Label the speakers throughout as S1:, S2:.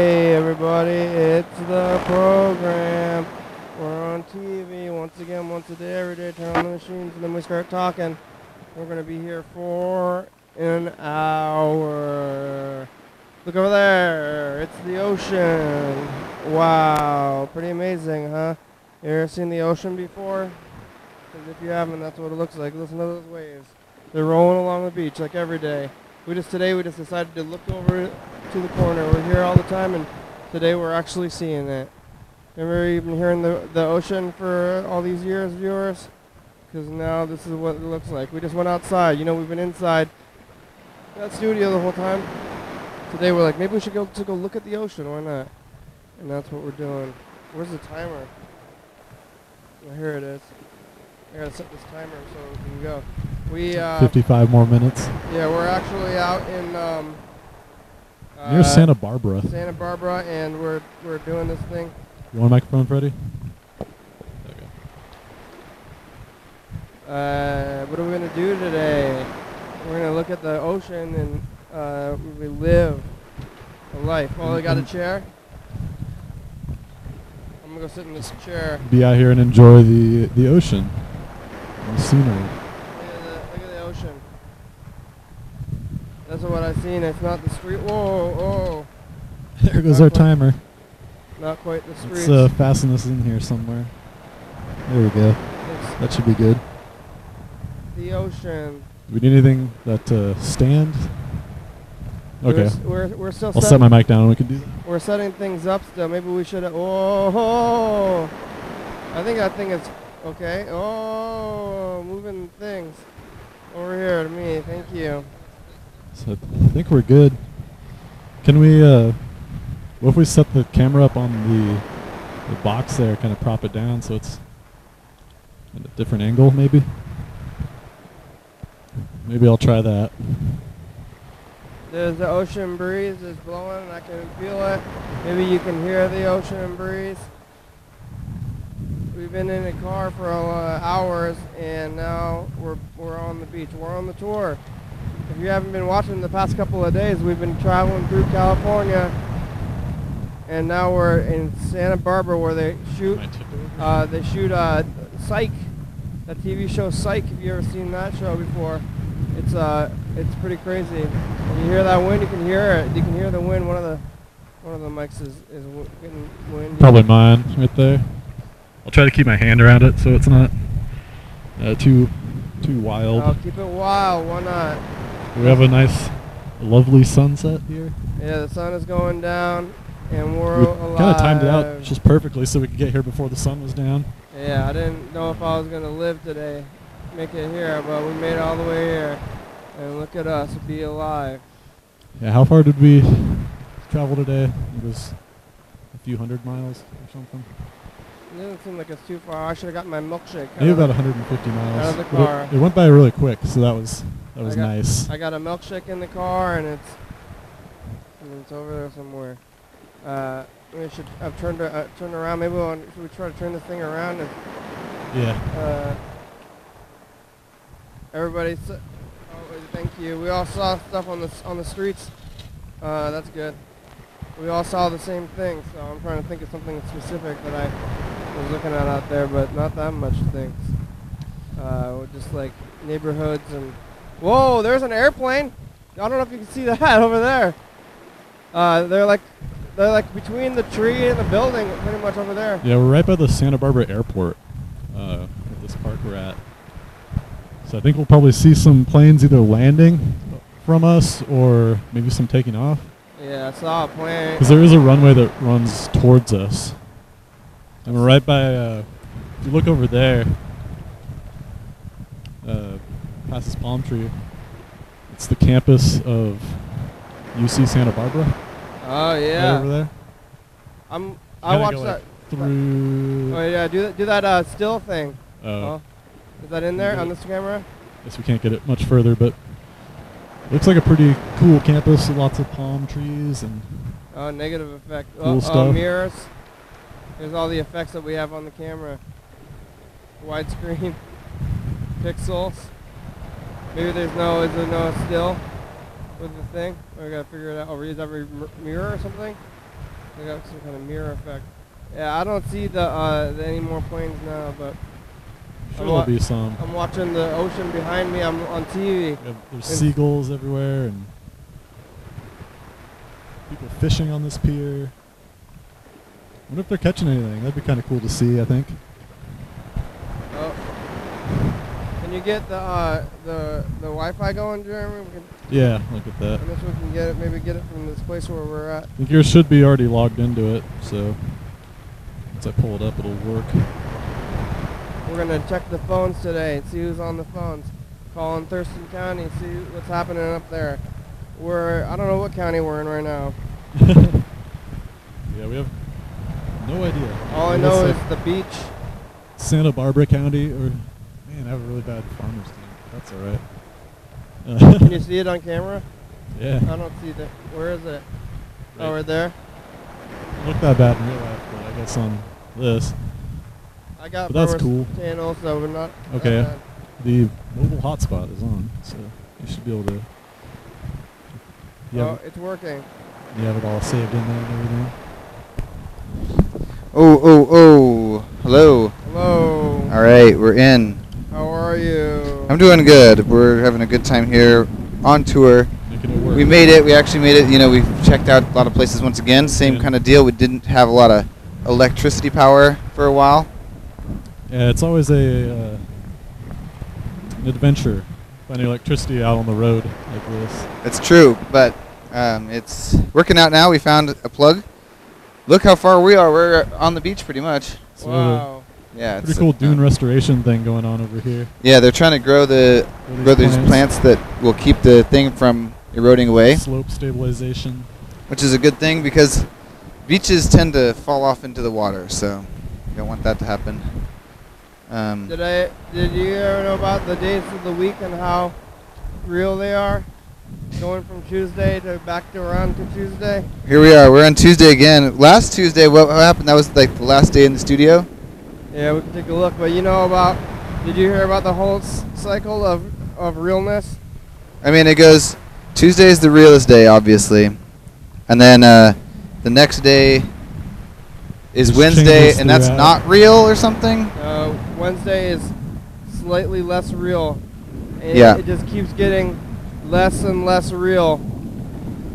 S1: Hey everybody, it's the program. We're on TV once again, once a day, every day. Turn on the machines and then we start talking. We're going to be here for an hour. Look over there, it's the ocean. Wow, pretty amazing, huh? You ever seen the ocean before? Because if you haven't, that's what it looks like. Listen to those waves. They're rolling along the beach like every day. Today we just decided to look over to the corner. We're here all the time, and today we're actually seeing it. Remember you've been hearing the ocean for all these years, viewers? Because now this is what it looks like. We just went outside. You know, we've been inside that studio the whole time. Today we're like, maybe we should go look at the ocean. Why not? And that's what we're doing. Where's the timer? Oh, here it is. I gotta set this timer so we can go.
S2: 55 more minutes.
S1: Yeah, we're actually out in
S2: near Santa Barbara.
S1: Santa Barbara, and we're doing this thing.
S2: You want a microphone, Freddie? There you
S1: go. What are we gonna do today? We're gonna look at the ocean and we live a life. Oh, I got a chair. I'm gonna go sit in this chair.
S2: Be out here and enjoy the ocean, and the scenery.
S1: Look at the ocean. That's what I've seen. It's not the street. Whoa, oh.
S2: There goes our timer.
S1: Not quite the street.
S2: Let's fasten this in here somewhere. There we go. That should be good.
S1: The ocean.
S2: Do we need anything that stand? Okay.
S1: We're still.
S2: I'll set my mic down and we can do that.
S1: We're setting things up still. Maybe we should. Oh, I think that thing is okay. Oh, moving things over here to me. Thank you.
S2: So I think we're good. Can we? What if we set the camera up on the box there, kind of prop it down so it's at a different angle, maybe? Maybe I'll try that.
S1: There's the ocean breeze is blowing, and I can feel it. Maybe you can hear the ocean breeze. We've been in a car for hours, and now we're on the beach. We're on the tour. If you haven't been watching the past couple of days, we've been traveling through California, and now we're in Santa Barbara where they shoot Psych, that TV show Psych. Have you ever seen that show before? It's pretty crazy. When you hear that wind, you can hear it. You can hear the wind. One of the mics is getting wind.
S2: Probably mine right there. I'll try to keep my hand around it so it's not too wild.
S1: I'll keep it wild. Why not?
S2: We have a nice, lovely sunset here.
S1: Yeah, the sun is going down, and we're alive.
S2: Kind of timed it out just perfectly so we could get here before the sun was down.
S1: Yeah, I didn't know if I was going to live today, make it here, but we made it all the way here. And look at us, be alive.
S2: Yeah, how far did we travel today? It was a few hundred miles or something.
S1: It doesn't seem like it's too far. I should have gotten my milkshake.
S2: Maybe about 150 miles.
S1: Out of the car.
S2: It went by really quick, so that was nice.
S1: I got a milkshake in the car, and it's over there somewhere. We should have turned around. Maybe should we try to turn this thing around?
S2: Yeah.
S1: Everybody, thank you. We all saw stuff on the streets. That's good. We all saw the same thing, so I'm trying to think of something specific that I was looking at out there, but not that much things. Just like neighborhoods and... Whoa, there's an airplane! I don't know if you can see that over there. They're like between the tree and the building, pretty much over there.
S2: Yeah, we're right by the Santa Barbara airport at this park we're at. So I think we'll probably see some planes either landing from us or maybe some taking off.
S1: Yeah, I saw a plane.
S2: Because there is a runway that runs towards us. And we're right by, if you look over there, past this palm tree, it's the campus of UC Santa Barbara.
S1: Oh, yeah.
S2: Right over there.
S1: I watched that.
S2: Through.
S1: Oh, yeah, do that still thing.
S2: Oh.
S1: Is that in there on this camera?
S2: Guess we can't get it much further, but looks like a pretty cool campus. Lots of palm trees and
S1: negative effect.
S2: Cool stuff.
S1: Mirrors. There's all the effects that we have on the camera. Widescreen. Pixels. Maybe is there no still with the thing? Or we gotta figure it out. Oh, is that mirror or something? They got some kind of mirror effect. Yeah, I don't see the any more planes now, but
S2: Sure there'll be some.
S1: I'm watching the ocean behind me. I'm on TV.
S2: Yeah, there's seagulls everywhere and people fishing on this pier. I wonder if they're catching anything. That'd be kind of cool to see, I think.
S1: Oh. Can you get the Wi-Fi going, Jeremy?
S2: Yeah, look at that.
S1: I guess we can get it. Maybe get it from this place where we're at.
S2: I think yours should be already logged into it, so once I pull it up, it'll work.
S1: We're gonna check the phones today and see who's on the phones. Calling Thurston County, see what's happening up there. I don't know what county we're in right now.
S2: Yeah, we have no idea.
S1: All I know is the beach.
S2: Santa Barbara County, or man, I have a really bad farmer's team. That's all right.
S1: Can you see it on camera?
S2: Yeah.
S1: I don't see that. Where is it? Right. Oh, right there.
S2: Look that bad in real life, but I guess on this.
S1: I got
S2: but that's cool.
S1: Channel, so we're not.
S2: Okay. The mobile hotspot is on, so you should be able to.
S1: Oh, it's working.
S2: You have it all saved in there and everything.
S3: Oh. Hello.
S1: Hello.
S3: All right, we're in.
S1: How are you?
S3: I'm doing good. We're having a good time here on tour.
S2: Making it work.
S3: We made it. We actually made it. You know, we checked out a lot of places once again. Same kind of deal. We didn't have a lot of electricity power for a while.
S2: Yeah, it's always an adventure finding electricity out on the road like this.
S3: It's true, but it's working out now. We found a plug. Look how far we are. We're on the beach pretty much.
S2: So
S1: wow.
S3: Yeah,
S2: pretty cool dune restoration thing going on over here.
S3: Yeah, they're trying to grow these plants that will keep the thing from eroding away.
S2: Slope stabilization.
S3: Which is a good thing because beaches tend to fall off into the water, so you don't want that to happen.
S1: Did you ever know about the days of the week and how real they are? Going from Tuesday to back to around to Tuesday?
S3: Here we are. We're on Tuesday again. Last Tuesday, what happened? That was like the last day in the studio?
S1: Yeah, we can take a look. But you know did you hear about the whole cycle of realness?
S3: I mean, it goes, Tuesday is the realest day, obviously. And then the next day is Wednesday, and that's not real or something?
S1: Wednesday is slightly less real. And
S3: yeah.
S1: It just keeps getting less and less real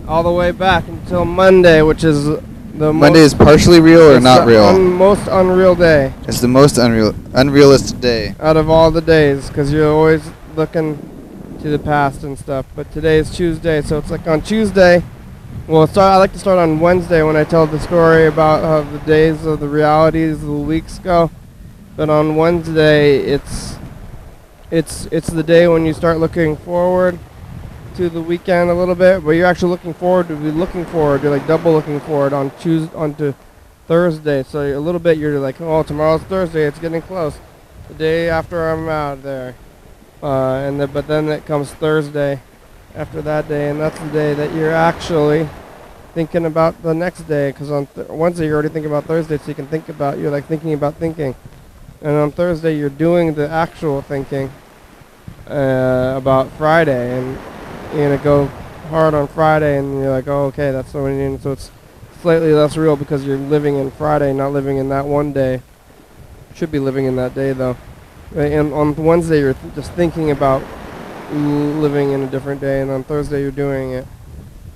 S1: all the way back until Monday, which is
S3: Monday is partially real or not real?
S1: Most unreal day.
S3: It's the most unrealistic day.
S1: Out of all the days, because you're always looking to the past and stuff. But today is Tuesday, so it's like on Tuesday. Well, I like to start on Wednesday when I tell the story about how the days of the realities of the weeks go. But on Wednesday, it's the day when you start looking forward to the weekend a little bit, but you're actually looking forward to like double looking forward onto Thursday. So a little bit you're like, oh, tomorrow's Thursday, it's getting close. The day after I'm out there, but then it comes Thursday after that day, and that's the day that you're actually thinking about the next day. Because on Wednesday you're already thinking about Thursday, so you're like thinking about thinking, and on Thursday you're doing the actual thinking about Friday, and you're gonna go hard on Friday, and you're like, oh, okay, that's what we need. So it's slightly less real because you're living in Friday, not living in that one day. Should be living in that day though. And on Wednesday you're just thinking about living in a different day, and on Thursday you're doing it.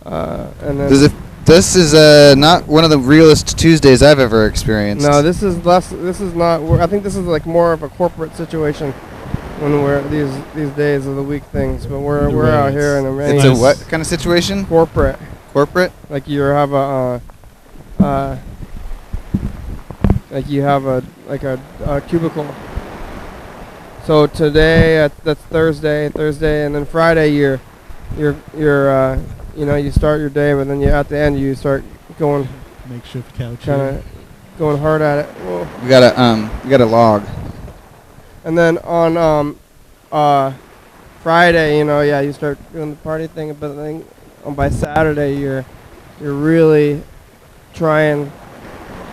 S1: And then
S3: this is not one of the realest Tuesdays I've ever experienced.
S1: No, this is less. This is not. I think this is like more of a corporate situation when we're these days of the week things. But we're out here in a
S3: It's a what kind of situation?
S1: Corporate.
S3: Corporate.
S1: Like you have a cubicle. So today that's Thursday, and then Friday you're you start your day, but then at the end you start going
S2: makeshift couch,
S1: kind of going hard at it. Whoa.
S3: We got a log.
S1: And then on Friday, you start doing the party thing, but then by Saturday you're really trying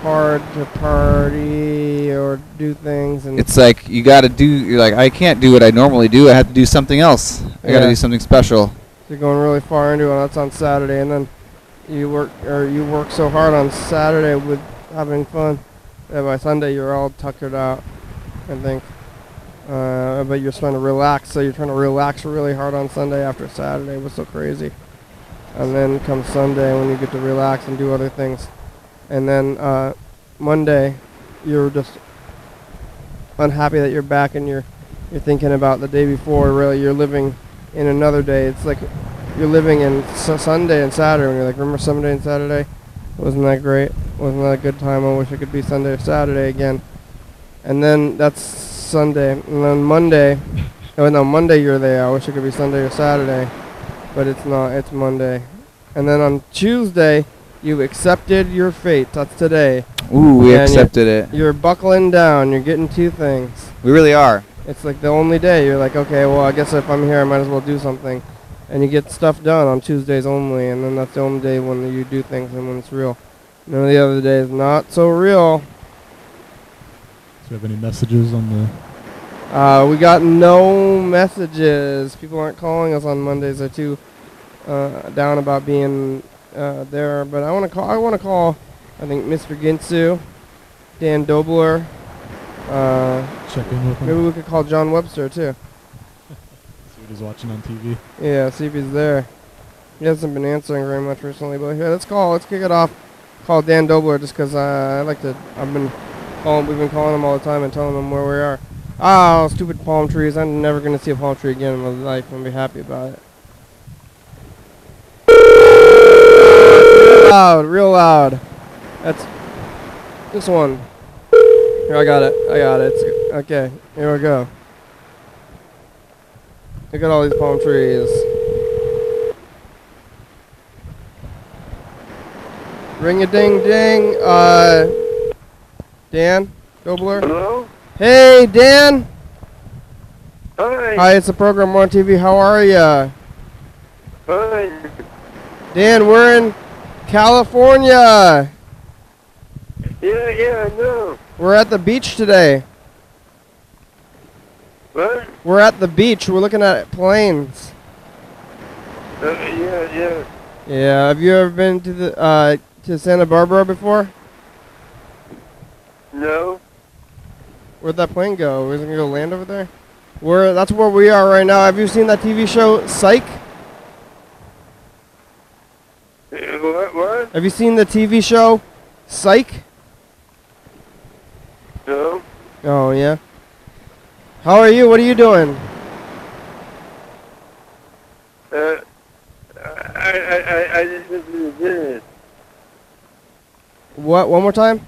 S1: hard to party or do things, and
S3: it's like you're like, I can't do what I normally do. I have to do something else. I got to do something special.
S1: You're going really far into it. That's on Saturday, and then you work so hard on Saturday with having fun that by Sunday you're all tuckered out, I think. But you're trying to relax, so you're trying to relax really hard on Sunday after Saturday was so crazy. And then comes Sunday when you get to relax and do other things. And then Monday, you're just unhappy that you're back and you're thinking about the day before. Really, you're living in another day. It's like you're living in Sunday and Saturday. And you're like, remember Sunday and Saturday? Wasn't that great? Wasn't that a good time? I wish it could be Sunday or Saturday again. And then that's Sunday. And then Monday, oh no, Monday you're there. I wish it could be Sunday or Saturday. But it's not. It's Monday. And then on Tuesday, you accepted your fate. That's today.
S3: Ooh, we accepted it.
S1: You're buckling down. You're getting two things.
S3: We really are.
S1: It's like the only day. You're like, okay, well, I guess if I'm here, I might as well do something. And you get stuff done on Tuesdays only. And then that's the only day when you do things and when it's real. None of the other days not so real.
S2: Do you have any messages on the...
S1: We got no messages. People aren't calling us on Mondays. They're too down about being there. But I want to call. I think Mr. Ginsu, Dan Dobler.
S2: Check in with him.
S1: Maybe we could call John Webster too.
S2: See what he's watching on TV.
S1: Yeah, see if he's there. He hasn't been answering very much recently. But here, let's kick it off. Call Dan Dobler just because we've been calling him all the time and telling him where we are. Oh, stupid palm trees. I'm never going to see a palm tree again in my life. I'm going to be happy about it. Real loud. That's this one. Here, I got it. It's, okay, here we go. Look at all these palm trees. Ring-a-ding-ding. Dan Dobler?
S4: Hello?
S1: Hey, Dan.
S4: Hi.
S1: Hi, it's the program on TV. How are ya?
S4: Fine.
S1: Dan, we're in California.
S4: Yeah, I know.
S1: We're at the beach today.
S4: What?
S1: We're at the beach. We're looking at planes.
S4: Yeah.
S1: Yeah. Have you ever been to the to Santa Barbara before?
S4: No.
S1: Where'd that plane go? Is it gonna go land over there? That's where we are right now. Have you seen that TV show Psych?
S4: What?
S1: Have you seen the TV show Psych?
S4: No.
S1: Oh yeah. How are you? What are you doing?
S4: I just went to the dentist.
S1: What? One more time?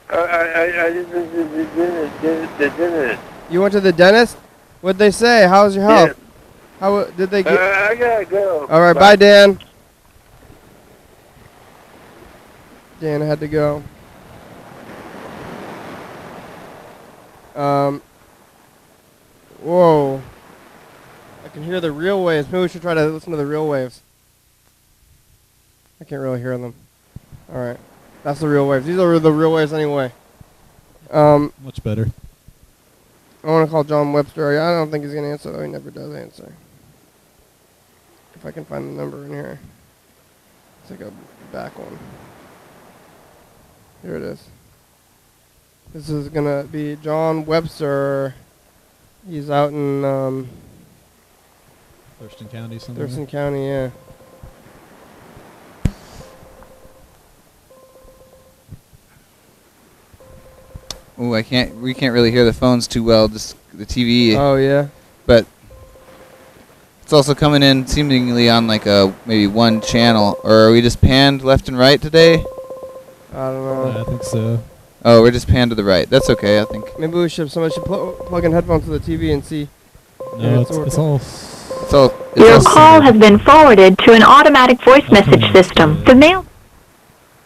S4: I just went to the dentist.
S1: You went to the dentist? What'd they say? How's your health? How did they get?
S4: I gotta go.
S1: All right, bye, Dan. Dan had to go. Whoa. I can hear the real waves. Maybe we should try to listen to the real waves. I can't really hear them. All right. That's the real waves. These are the real waves anyway.
S2: Much better.
S1: I want to call John Webster. I don't think he's going to answer, though. He never does answer. If I can find the number in here. It's like a back one. Here it is. This is going to be John Webster. He's out in
S2: Thurston County, something.
S1: Thurston County, yeah.
S3: Ooh, we can't really hear the phones too well, just the TV.
S1: Oh, yeah.
S3: But it's also coming in seemingly on like maybe one channel. Or are we just panned left and right today?
S1: I don't know.
S2: Yeah, I think so.
S3: Oh, we're just panned to the right. That's okay, I think.
S1: Maybe somebody should plug in headphones to the TV and see.
S2: No,
S1: it's
S2: it's all...
S5: Your call has been forwarded to an automatic voice message system. The mail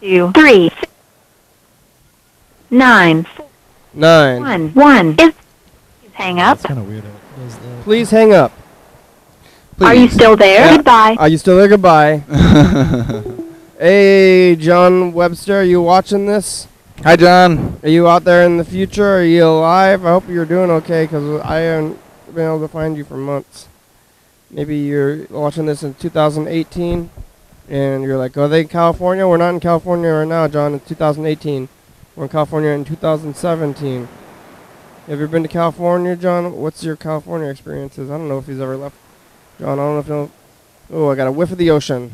S5: 23911 is. Please hang up.
S2: It's kind of weird how it does that.
S1: Please hang up.
S5: Are you still there?
S1: Yeah.
S5: Goodbye.
S1: Are you still there? Goodbye. Hey, John Webster, are you watching this?
S3: Hi, John.
S1: Are you out there in the future? Are you alive? I hope you're doing okay, because I haven't been able to find you for months. Maybe you're watching this in 2018. And you're like, are they in California? We're not in California right now, John. It's 2018. We're in California in 2017. Have you ever been to California, John? What's your California experiences? I don't know if he's ever left. John, I don't know if you'll... Oh, I got a whiff of the ocean.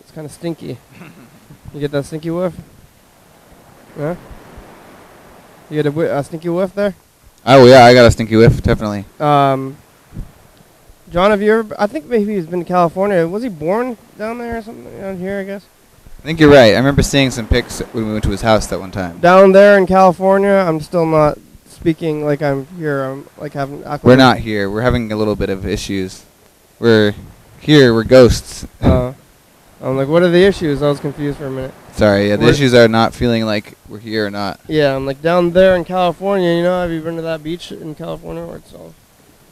S1: It's kind of stinky. You get that stinky whiff? Yeah? You get a stinky whiff there?
S3: Oh, yeah, I got a stinky whiff, definitely.
S1: John, have you ever... I think maybe he's been to California. Was he born down there or something? Down here, I guess?
S3: I think you're right. I remember seeing some pics when we went to his house that one time.
S1: Down there in California, I'm still not speaking like I'm here. I'm like having...
S3: We're not here. We're having a little bit of issues. We're here. We're ghosts.
S1: I'm like, what are the issues? I was confused for a minute.
S3: Sorry, yeah, the issues are not feeling like we're here or not.
S1: Yeah, I'm like, down there in California, you know, have you been to that beach in California where it's all...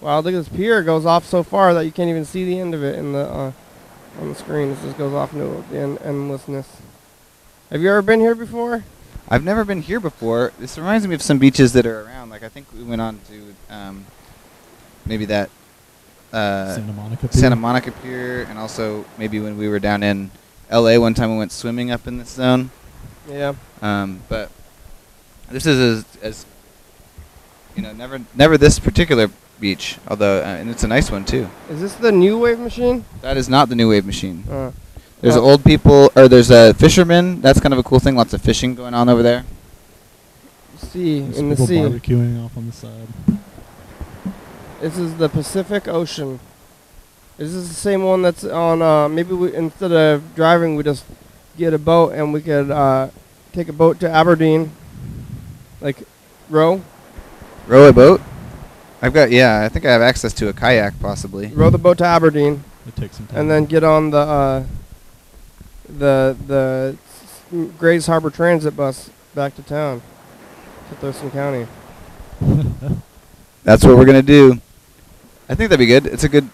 S1: Wow, look at this pier. It goes off so far that you can't even see the end of it in the on the screen. It just goes off into the endlessness. Have you ever been here before?
S3: I've never been here before. This reminds me of some beaches that are around. Like, I think we went on to maybe that Santa Monica Pier, and also maybe when we were down in L.A. one time we went swimming up in this zone.
S1: Yeah.
S3: But this is as you know, never this particular beach, although and it's a nice one too.
S1: Is this the New Wave machine?
S3: That is not the New Wave machine. There's
S1: well,
S3: old people, or there's a fisherman. That's kind of a cool thing. Lots of fishing going on over there.
S1: There's in the
S2: people
S1: sea.
S2: Barbecuing off on the side.
S1: This is the Pacific Ocean. Is this the same one that's on? Maybe we, instead of driving, we just get a boat and we could take a boat to Aberdeen, like row
S3: a boat. I think I have access to a kayak possibly.
S1: Row the boat to Aberdeen.
S2: It takes some time.
S1: And then get on the Grays Harbor Transit bus back to town, to Thurston County.
S3: That's what we're gonna do. I think that'd be good. It's a good,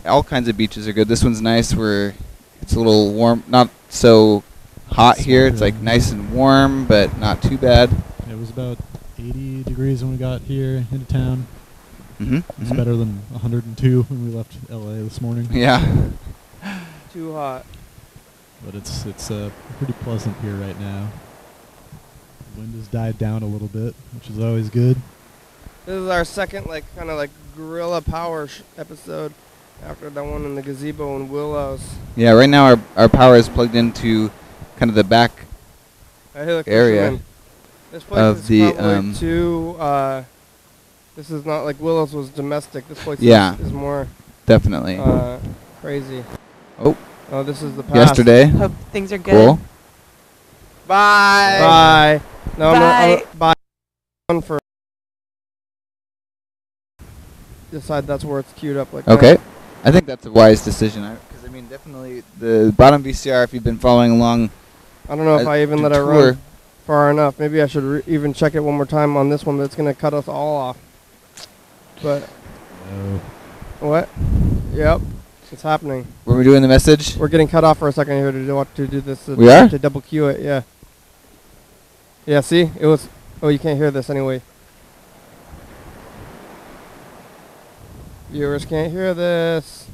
S3: all kinds of beaches are good. This one's nice. It's a little warm, not so hot here. It's like nice and warm, but not too bad.
S2: It was about 80 degrees when we got here into town. It's
S3: Mm-hmm.
S2: better than 102 when we left LA this morning.
S3: Yeah.
S1: Too hot.
S2: But it's pretty pleasant here right now. The wind has died down a little bit, which is always good.
S1: This is our second, kind of guerrilla power episode after that one in the gazebo in Willows.
S3: Yeah, right now our power is plugged into kind of the back area
S1: This place
S3: of
S1: is
S3: the
S1: probably too. This is not like Willows was domestic. This place is more
S3: definitely
S1: crazy.
S3: Oh,
S1: this is the past.
S3: yesterday.
S6: Hope things are good.
S3: Cool.
S6: Bye.
S1: Bye. No,
S6: Bye.
S1: bye. One for. Decide that's where it's queued up like
S3: Okay.
S1: that.
S3: I think that's a wise decision. Because, definitely the bottom VCR, if you've been following along.
S1: I don't know if I even let it run far enough. Maybe I should even check it one more time on this one, but it's going to cut us all off. But.
S2: No.
S1: What? Yep. It's happening.
S3: Were we doing the message?
S1: We're getting cut off for a second here to do this.
S3: We are?
S1: To double queue it, yeah. Yeah, see? It was... Oh, you can't hear this anyway. Viewers can't hear this.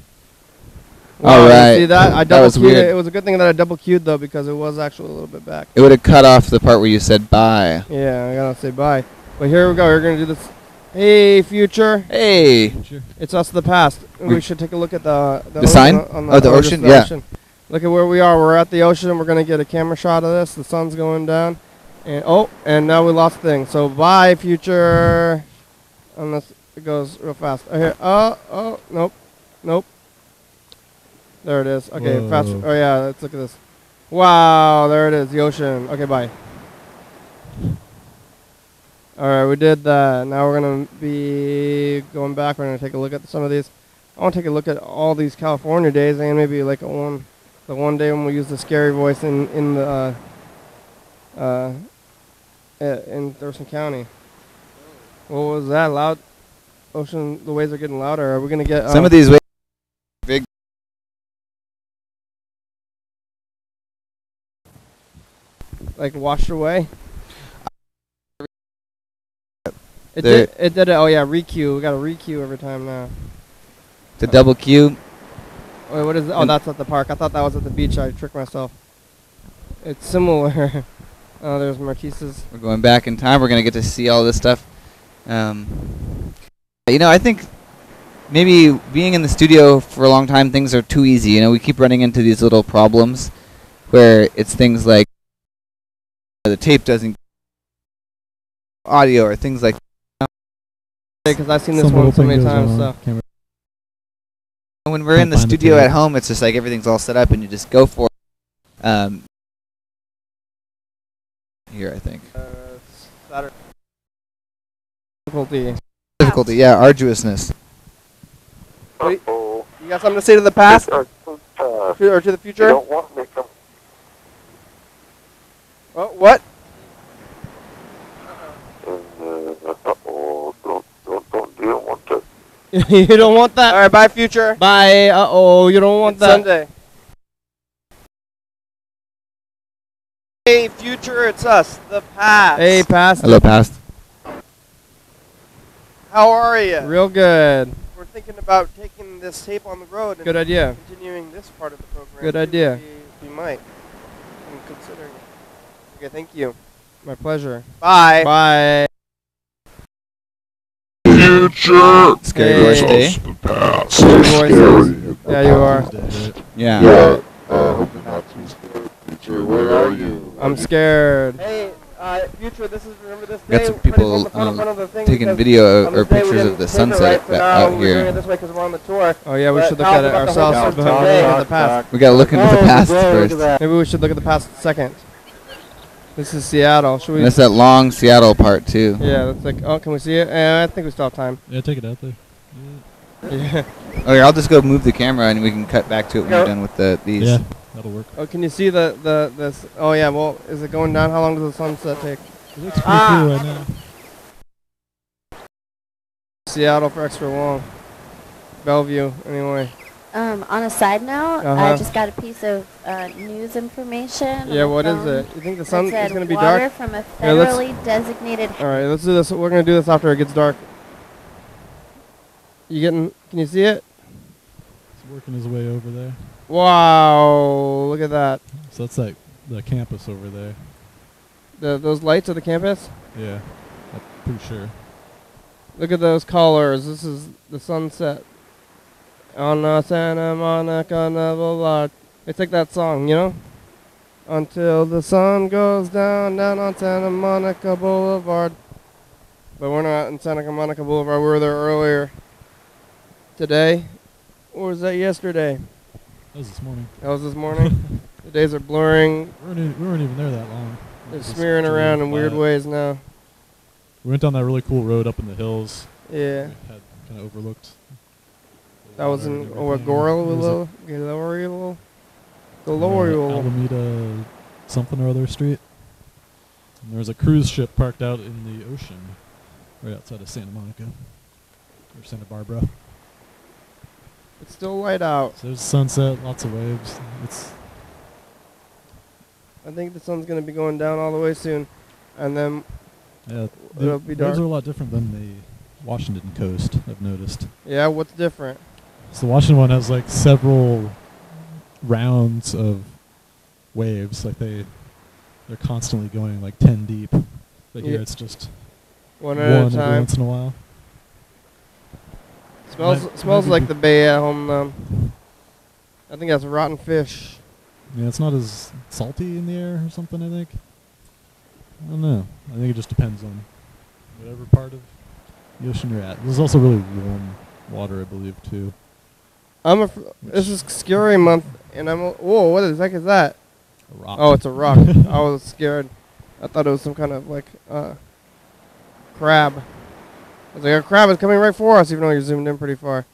S3: All right.
S1: See that? I
S3: That was
S1: double queued
S3: weird.
S1: it. It was a good thing that I double queued though, because it was actually a little bit back.
S3: It would have cut off the part where you said bye.
S1: Yeah, I gotta say bye. But here we go. We're gonna do this. Hey, future.
S3: Hey.
S2: Sure.
S1: It's us, the past. We should take a look at the
S3: sign?
S1: On
S3: Oh, the
S1: or just
S3: ocean? Yeah.
S1: Ocean. Look at where we are. We're at the ocean. We're gonna get a camera shot of this. The sun's going down, and now we lost things. So bye, future. Unless it goes real fast. Here. Oh, nope. There it is. Okay,
S2: Whoa.
S1: fast. Oh yeah, let's look at this. Wow, there it is, the ocean. Okay, bye. All right, we did that. Now we're gonna be going back. We're gonna take a look at some of these. I want to take a look at all these California days, and maybe the one day when we use the scary voice in Thurston County. What was that? Loud ocean. The waves are getting louder. Are we gonna get
S3: Some of these big.
S1: washed away? It
S3: There-
S1: did it. Oh yeah, requeue. We got a requeue every time now.
S3: The double Q.
S1: Wait, what is it? Oh, that's at the park. I thought that was at the beach. I tricked myself. It's similar. Oh, there's Marquise's.
S3: We're going back in time. We're going to get to see all this stuff. You know, I think maybe being in the studio for a long time, things are too easy. You know, we keep running into these little problems where it's things like the tape doesn't audio or things like that.
S1: Because I've seen this one so many times. So
S3: when we're in the studio at home, it's just like everything's all set up and you just go for it. Here, I think. Difficulty, yeah, arduousness.
S1: Wait, you got something to say to the past? Or to the future?
S4: You don't want me to.
S1: Oh, what?
S4: You don't want to.
S1: You don't want that? Alright, bye, future. Bye. Uh-oh, you don't want that. Sunday. Hey, future, it's us, the past. Hey, past.
S3: Hello, past.
S1: How are you? Real good. We're thinking about taking this tape on the road and good idea. Continuing this part of the program. Good idea. We might. I'm considering it. Okay, thank you. My pleasure. Bye. Bye.
S4: Future.
S3: Scary voice day.
S4: The past.
S1: Scary. Yeah, you are.
S3: Yeah.
S4: I hope you're not too scared. Future, where are you?
S1: I'm scared. Hey, future, this is, remember this day?
S3: Got some people taking video or pictures of the sunset out here.
S1: This way 'cause we're on the tour. Oh yeah, we should look at it ourselves. The past.
S3: We gotta look into the past first.
S1: Maybe we should look at the past second. This is Seattle. Should we?
S3: And that's that long Seattle part too.
S1: Yeah, that's like. Oh, can we see it? I think we still have time.
S2: Yeah, take it out there.
S1: Yeah.
S3: Okay, I'll just go move the camera and we can cut back to it when we're done with these.
S2: Yeah, that'll work.
S1: Oh, can you see this? Oh yeah. Well, is it going down? How long does the sunset take?
S2: It looks pretty cool right now.
S1: Seattle for extra long. Bellevue, anyway.
S7: On a side note, I just got a piece of news information.
S1: Yeah, what is it? You think the sun is going to be
S7: water
S1: dark?
S7: From a federally designated.
S1: All right, let's do this. We're going to do this after it gets dark. Can you see it?
S2: He's working his way over there.
S1: Wow, look at that.
S2: So that's like the campus over there.
S1: Those lights of the campus?
S2: Yeah, I'm pretty sure.
S1: Look at those colors. This is the sunset. On Santa Monica Boulevard. It's like that song, you know? Until the sun goes down on Santa Monica Boulevard. But we're not in Santa Monica Boulevard. We were there earlier today. Or was that yesterday?
S2: That was this morning.
S1: That was this morning? The days are blurring.
S2: We weren't even there that long.
S1: They're smearing around in weird ways now.
S2: We went down that really cool road up in the hills.
S1: Yeah.
S2: Had kind of overlooked.
S1: That was in Glorial.
S2: Alameda something or other street. And there was a cruise ship parked out in the ocean right outside of Santa Monica. Or Santa Barbara.
S1: It's still light out.
S2: So there's sunset, lots of waves.
S1: I think the sun's going to be going down all the way soon. And then it'll be dark.
S2: Those are a lot different than the Washington coast, I've noticed.
S1: Yeah, what's different?
S2: So the Washington one has like several rounds of waves. Like they're constantly going like 10 deep. But here it's just
S1: one at a time.
S2: Every once in a while.
S1: Smells like the bay at home. I think that's rotten fish.
S2: Yeah, it's not as salty in the air or something, I think. I don't know. I think it just depends on whatever part of the ocean you're at. There's also really warm water, I believe, too.
S1: This is scary month, and whoa, what the heck is that?
S2: A rock.
S1: Oh, it's a rock. I was scared. I thought it was some kind of like crab. I was like, a crab is coming right for us, even though you're zoomed in pretty far.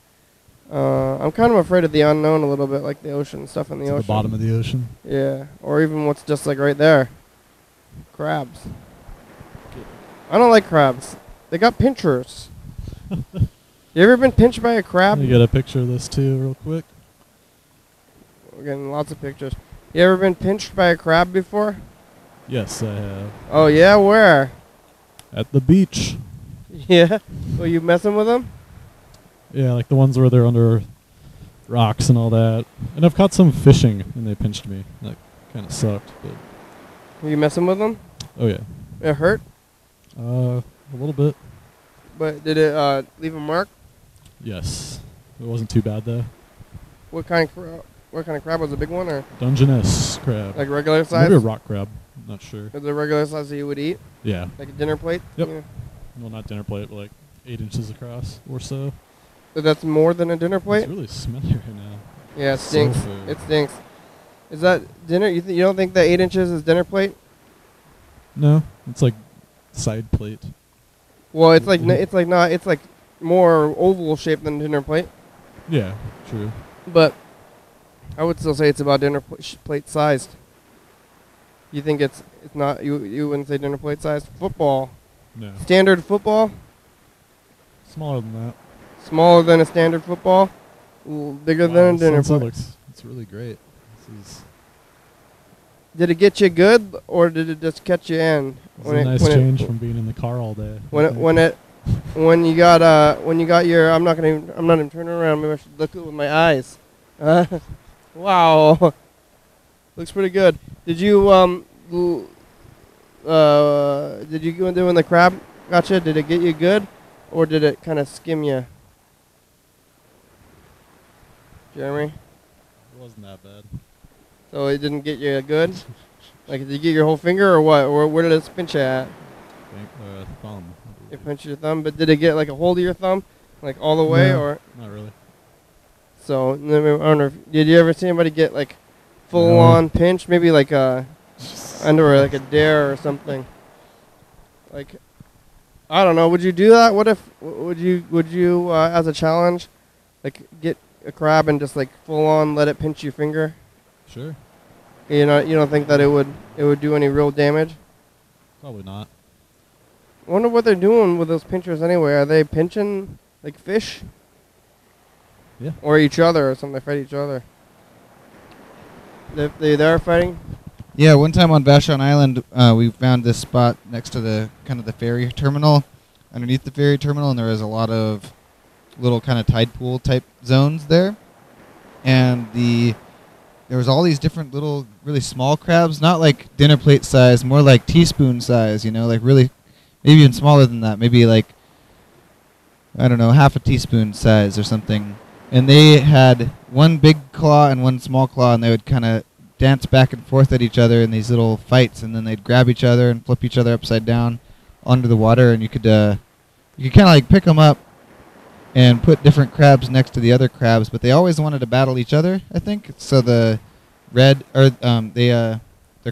S1: I'm kind of afraid of the unknown a little bit, like the ocean, stuff in the ocean.
S2: The bottom of the ocean?
S1: Yeah, or even what's just like right there. Crabs. I don't like crabs. They got pinchers. You ever been pinched by a crab?
S2: You get a picture of this too, real quick.
S1: We're getting lots of pictures. You ever been pinched by a crab before?
S2: Yes, I have.
S1: Oh yeah, where?
S2: At the beach.
S1: Yeah? Were you messing with them?
S2: Yeah, like the ones where they're under rocks and all that. And I've caught some fishing, and they pinched me. That kind of sucked. But
S1: Were you messing with them?
S2: oh yeah,
S1: It hurt,
S2: a little bit.
S1: but did it leave a mark?
S2: Yes, it wasn't too bad though.
S1: What kind of crab was it? A big one or
S2: Dungeness crab.
S1: like regular size?
S2: Maybe a rock crab. I'm not sure.
S1: Is it a regular size that you would eat?
S2: Yeah.
S1: Like a dinner plate?
S2: Yep.
S1: Yeah.
S2: Well, not dinner plate, but like 8 inches across or so.
S1: So that's more than a dinner plate?
S2: It's really smelly right now.
S1: Yeah, it stinks.
S2: Sulfur.
S1: It stinks. Is that dinner? You don't think that 8 inches is dinner plate?
S2: No, it's like side plate.
S1: Well, it's like it's like more oval shaped than dinner plate.
S2: Yeah, true.
S1: But I would still say it's about dinner plate sized. You think it's not? You wouldn't say dinner plate sized? Football.
S2: No.
S1: Standard football.
S2: Smaller than that.
S1: Smaller than a standard football. Bigger than a dinner plate.
S2: It's really great. This is
S1: Did it get you good, or did it just catch you in?
S2: a nice change from being in the car all day.
S1: When you got your I'm not even turning around. Maybe I should look with my eyes. Wow, looks pretty good. Did you go into when the crab got you? Did it get you good, or did it kind of skim you? Jeremy?
S2: It wasn't that bad.
S1: So it didn't get you good? Like, did you get your whole finger or what? Or where did it pinch you at?
S2: Thumb.
S1: It pinched your thumb, but did it get like a hold of your thumb? Like all the way
S2: No,
S1: or?
S2: not really.
S1: So, I don't know did you ever see anybody get like full on pinch? Maybe like under like a dare or something. Like, I don't know. Would you do that? What if, would you as a challenge, like get a crab and just like full on let it pinch your finger?
S2: Sure.
S1: You don't think that it would do any real damage?
S2: Probably not.
S1: I wonder what they're doing with those pinchers anyway. Are they pinching like fish?
S2: Yeah.
S1: Or each other or something? They fight each other. They're fighting?
S3: Yeah, one time on Vashon Island, we found this spot next to the kind of the ferry terminal, underneath the ferry terminal, and there was a lot of little kind of tide pool type zones there. And there was all these different little, really small crabs, not like dinner plate size, more like teaspoon size, like really, maybe even smaller than that, maybe like, I don't know, half a teaspoon size or something. And they had one big claw and one small claw, and they would kind of dance back and forth at each other in these little fights, and then they'd grab each other and flip each other upside down onto the water, and you could kind of like pick them up and put different crabs next to the other crabs, but they always wanted to battle each other, I think. So the their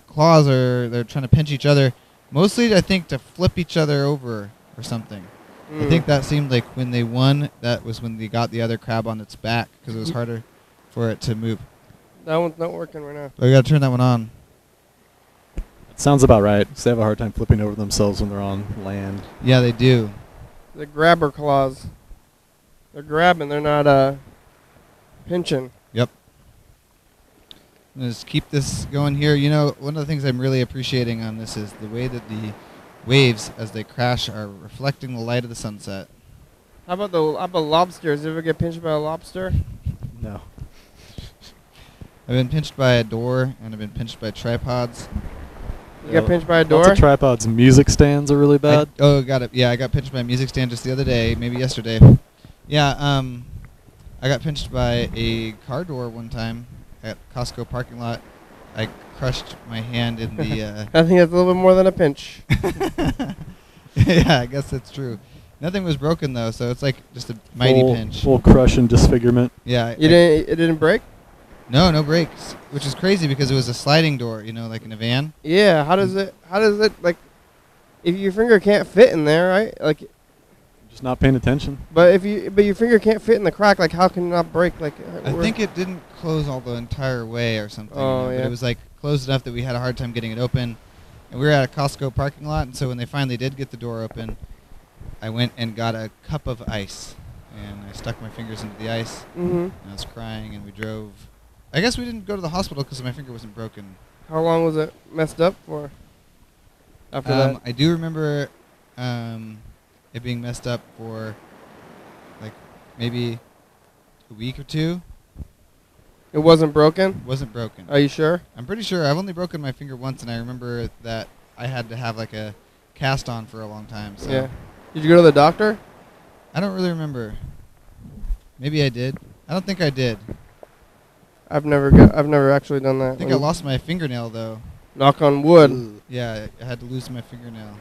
S3: claws they're trying to pinch each other, mostly I think to flip each other over or something. I think that seemed like when they won, that was when they got the other crab on its back because it was harder for it to move.
S1: That one's not working right now.
S3: Oh, you got to turn that one on.
S2: That sounds about right. So they have a hard time flipping over themselves when they're on land.
S3: Yeah, they do.
S1: The grabber claws. They're grabbing. They're not pinching.
S3: Yep. Let's keep this going here. One of the things I'm really appreciating on this is the way that the waves, as they crash, are reflecting the light of the sunset.
S1: How about lobsters? You ever get pinched by a lobster?
S2: No.
S3: I've been pinched by a door, and I've been pinched by tripods.
S1: You got pinched by a door?
S2: Lots of tripods. Music stands are really bad.
S3: Got it. Yeah, I got pinched by a music stand just the other day, maybe yesterday. Yeah, I got pinched by a car door one time at Costco parking lot. I crushed my hand in the...
S1: I think it's a little bit more than a pinch.
S3: Yeah, I guess that's true. Nothing was broken, though, so it's like just a mighty pinch.
S2: Full crush and disfigurement.
S3: Yeah.
S1: It didn't break?
S3: No brakes, which is crazy because it was a sliding door, like in a van.
S1: Yeah, how does it, like, if your finger can't fit in there, right? Like...
S2: Just not paying attention.
S1: But your finger can't fit in the crack, like how can it not break? Like
S3: I think it didn't close all the entire way or something.
S1: Oh, yeah.
S3: But it was like closed enough that we had a hard time getting it open. And we were at a Costco parking lot, and so when they finally did get the door open, I went and got a cup of ice, and I stuck my fingers into the ice. And I was crying, and we drove. I guess we didn't go to the hospital because my finger wasn't broken.
S1: How long was it messed up for? After that,
S3: I do remember it being messed up for like maybe a week or two,
S1: It wasn't broken?
S3: Wasn't broken.
S1: Are you sure?
S3: I'm pretty sure. I've only broken my finger once, and I remember that I had to have like a cast on for a long time. So.
S1: Yeah. Did you go to the doctor?
S3: I don't really remember. Maybe I did. I don't think I did.
S1: I've never actually done that.
S3: I think I lost my fingernail though.
S1: Knock on wood.
S3: Yeah, I had to lose my fingernail.